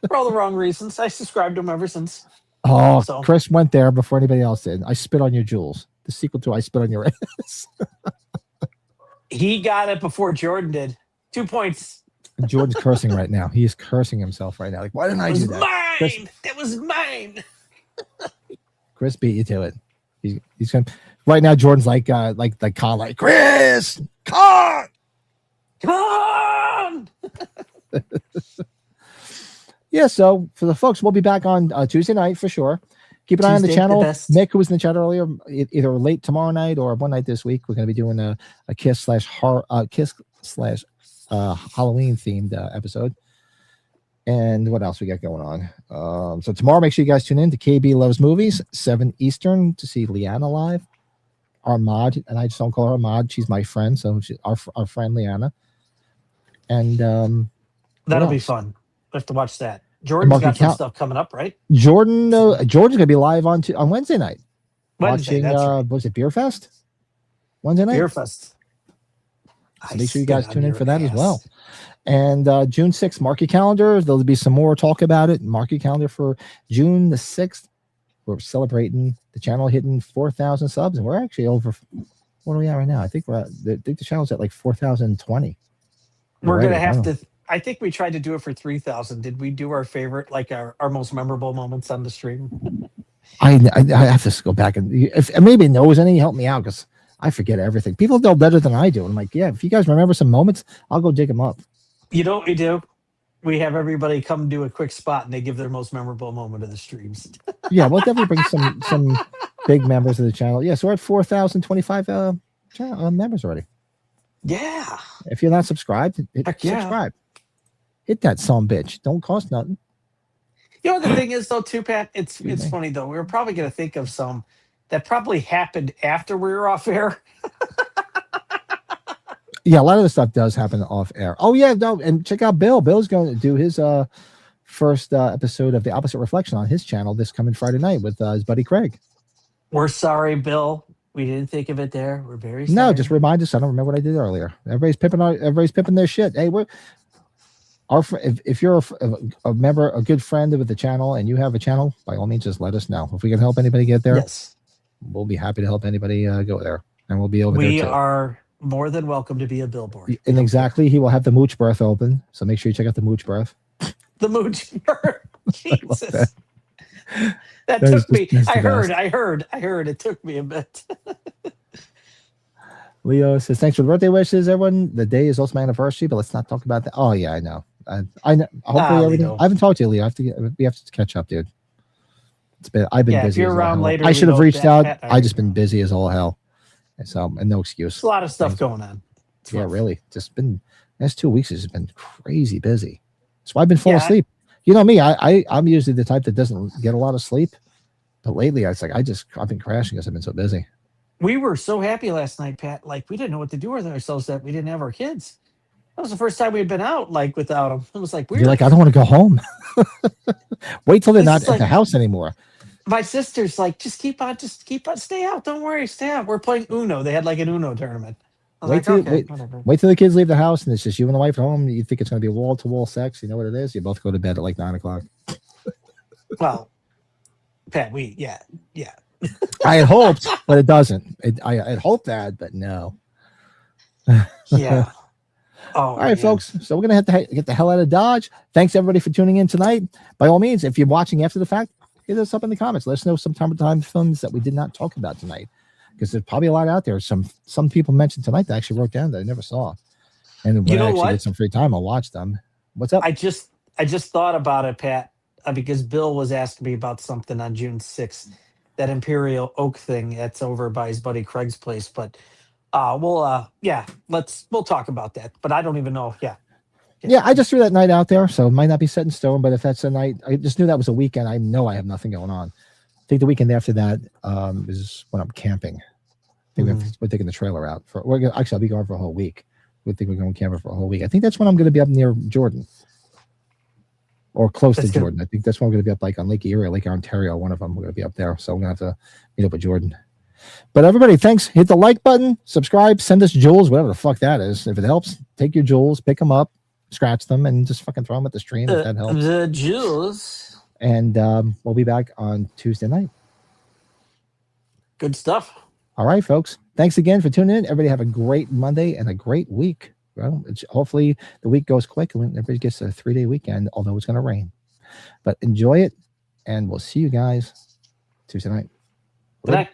For all the wrong reasons. I subscribed to them ever since. Oh, so. Chris went there before anybody else did. I spit on your jewels. The sequel to I Spit on Your Ass. He got it before Jordan did. 2 points. And Jordan's cursing right now. He is cursing himself right now. Like, why didn't I do that? Mine. Chris, that was mine. Chris beat you to it. He's gonna right now. Jordan's like Con, like Chris, Con. Come on. Yeah, so for the folks, we'll be back on Tuesday night for sure. Keep an eye on the channel. Mick, who was in the chat earlier, either late tomorrow night or one night this week, we're going to be doing a kiss / Halloween themed episode. And what else we got going on? So tomorrow, make sure you guys tune in to KB Loves Movies, 7 Eastern, to see Liana live. Armad, and I just don't call her Armad. She's my friend, so she's our friend Liana. And that'll be fun. We have to watch that. Jordan's got some stuff coming up, right? Jordan's going to be live on Wednesday night. Wednesday, watching, was it Beer Fest? Wednesday night? Beer Fest. So make sure you guys tune in for that as well. And June 6th, mark your calendar. There'll be some more talk about it. Mark your calendar for June the 6th. We're celebrating the channel hitting 4,000 subs, and we're actually over. What are we at right now? I think the channel's at like 4,020. We're going to have to. I think we tried to do it for 3,000. Did we do our favorite, like our most memorable moments on the stream? I have to go back and if maybe knows any, help me out because I forget everything. People know better than I do. I'm like, yeah, if you guys remember some moments, I'll go dig them up. You know what we do? We have everybody come do a quick spot and they give their most memorable moment of the streams. Yeah, we'll definitely bring some big members of the channel. Yeah, so we're at 4,025 members already. Yeah. If you're not subscribed, subscribe. Hit that son bitch. Don't cost nothing. You know what the thing is though, too, Pat? It's funny though. We were probably going to think of some that probably happened after we were off air. Yeah, a lot of the stuff does happen off air. Oh yeah, no, and check out Bill. Bill's going to do his first episode of The Opposite Reflection on his channel this coming Friday night with his buddy Craig. We're sorry, Bill. We didn't think of it there. We're very sorry. No, just remind us. I don't remember what I did earlier. Everybody's pimping their shit. Hey, if you're a member, a good friend with the channel, and you have a channel, by all means, just let us know. If we can help anybody get there, yes, we'll be happy to help anybody go there, and we'll be over there. We are more than welcome to be a billboard. And exactly, he will have the Mooch Berth open, so make sure you check out the Mooch Berth. The Mooch Berth. Jesus. That took me. I heard. It took me a bit. Leo says, thanks for the birthday wishes, everyone. The day is also my anniversary, but let's not talk about that. Oh, yeah, I know. I know. Hopefully, everything. I haven't talked to you, Leo. We have to catch up, dude. I've been busy. If you're around later, I should have reached out. I just been busy as all hell. So, and no excuse. There's a lot of stuff going on. Yeah, really. Just been, last 2 weeks has been crazy busy. That's why I've been falling asleep. You know me, I'm usually the type that doesn't get a lot of sleep. But lately, it's like I've been crashing because I've been so busy. We were so happy last night, Pat. Like, we didn't know what to do with ourselves that we didn't have our kids. That was the first time we had been out, like, without them. It was like weird. You're like, I don't want to go home. Wait till they're not at the house anymore. My sister's like, just keep on, stay out. Don't worry, stay out. We're playing Uno. They had like an Uno tournament. Wait till the kids leave the house and it's just you and the wife at home. You think it's going to be wall-to-wall sex. You know what it is? You both go to bed at like 9 o'clock. Well, Pat, yeah. I had hoped, but it doesn't. I had hoped that, but no. Yeah. Oh, All right, man. folks. So we're gonna have to get the hell out of Dodge. Thanks everybody for tuning in tonight. By all means, if you're watching after the fact, hit us up in the comments. Let us know some time films that we did not talk about tonight, because there's probably a lot out there. Some people mentioned tonight that I actually wrote down that I never saw, and when You know I actually what? get some free time, I'll watch them. What's up? I just thought about it, Pat, because Bill was asking me about something on June 6th, that Imperial Oak thing that's over by his buddy Craig's place. But we'll talk about that. But I don't even know. Yeah, I just threw that night out there, so it might not be set in stone. But if that's a night, I just knew that was a weekend. I know I have nothing going on. I think the weekend after that is when I'm camping. I think we're taking the trailer out for. I'll be going for a whole week. We think we're going camping for a whole week. I think that's when I'm going to be up near Jordan, or close to Jordan. I think that's when I'm going to be up, like on Lake Erie, Lake Ontario. One of them, we're going to be up there. So I'm going to have to meet up with Jordan. But everybody, thanks. Hit the like button, subscribe, send us jewels, whatever the fuck that is. If it helps, take your jewels, pick them up, scratch them, and just fucking throw them at the stream if that helps. The jewels. And we'll be back on Tuesday night. Good stuff. All right, folks. Thanks again for tuning in. Everybody have a great Monday and a great week. Well, hopefully the week goes quick and everybody gets a 3-day weekend, although it's going to rain. But enjoy it, and we'll see you guys Tuesday night. Good night.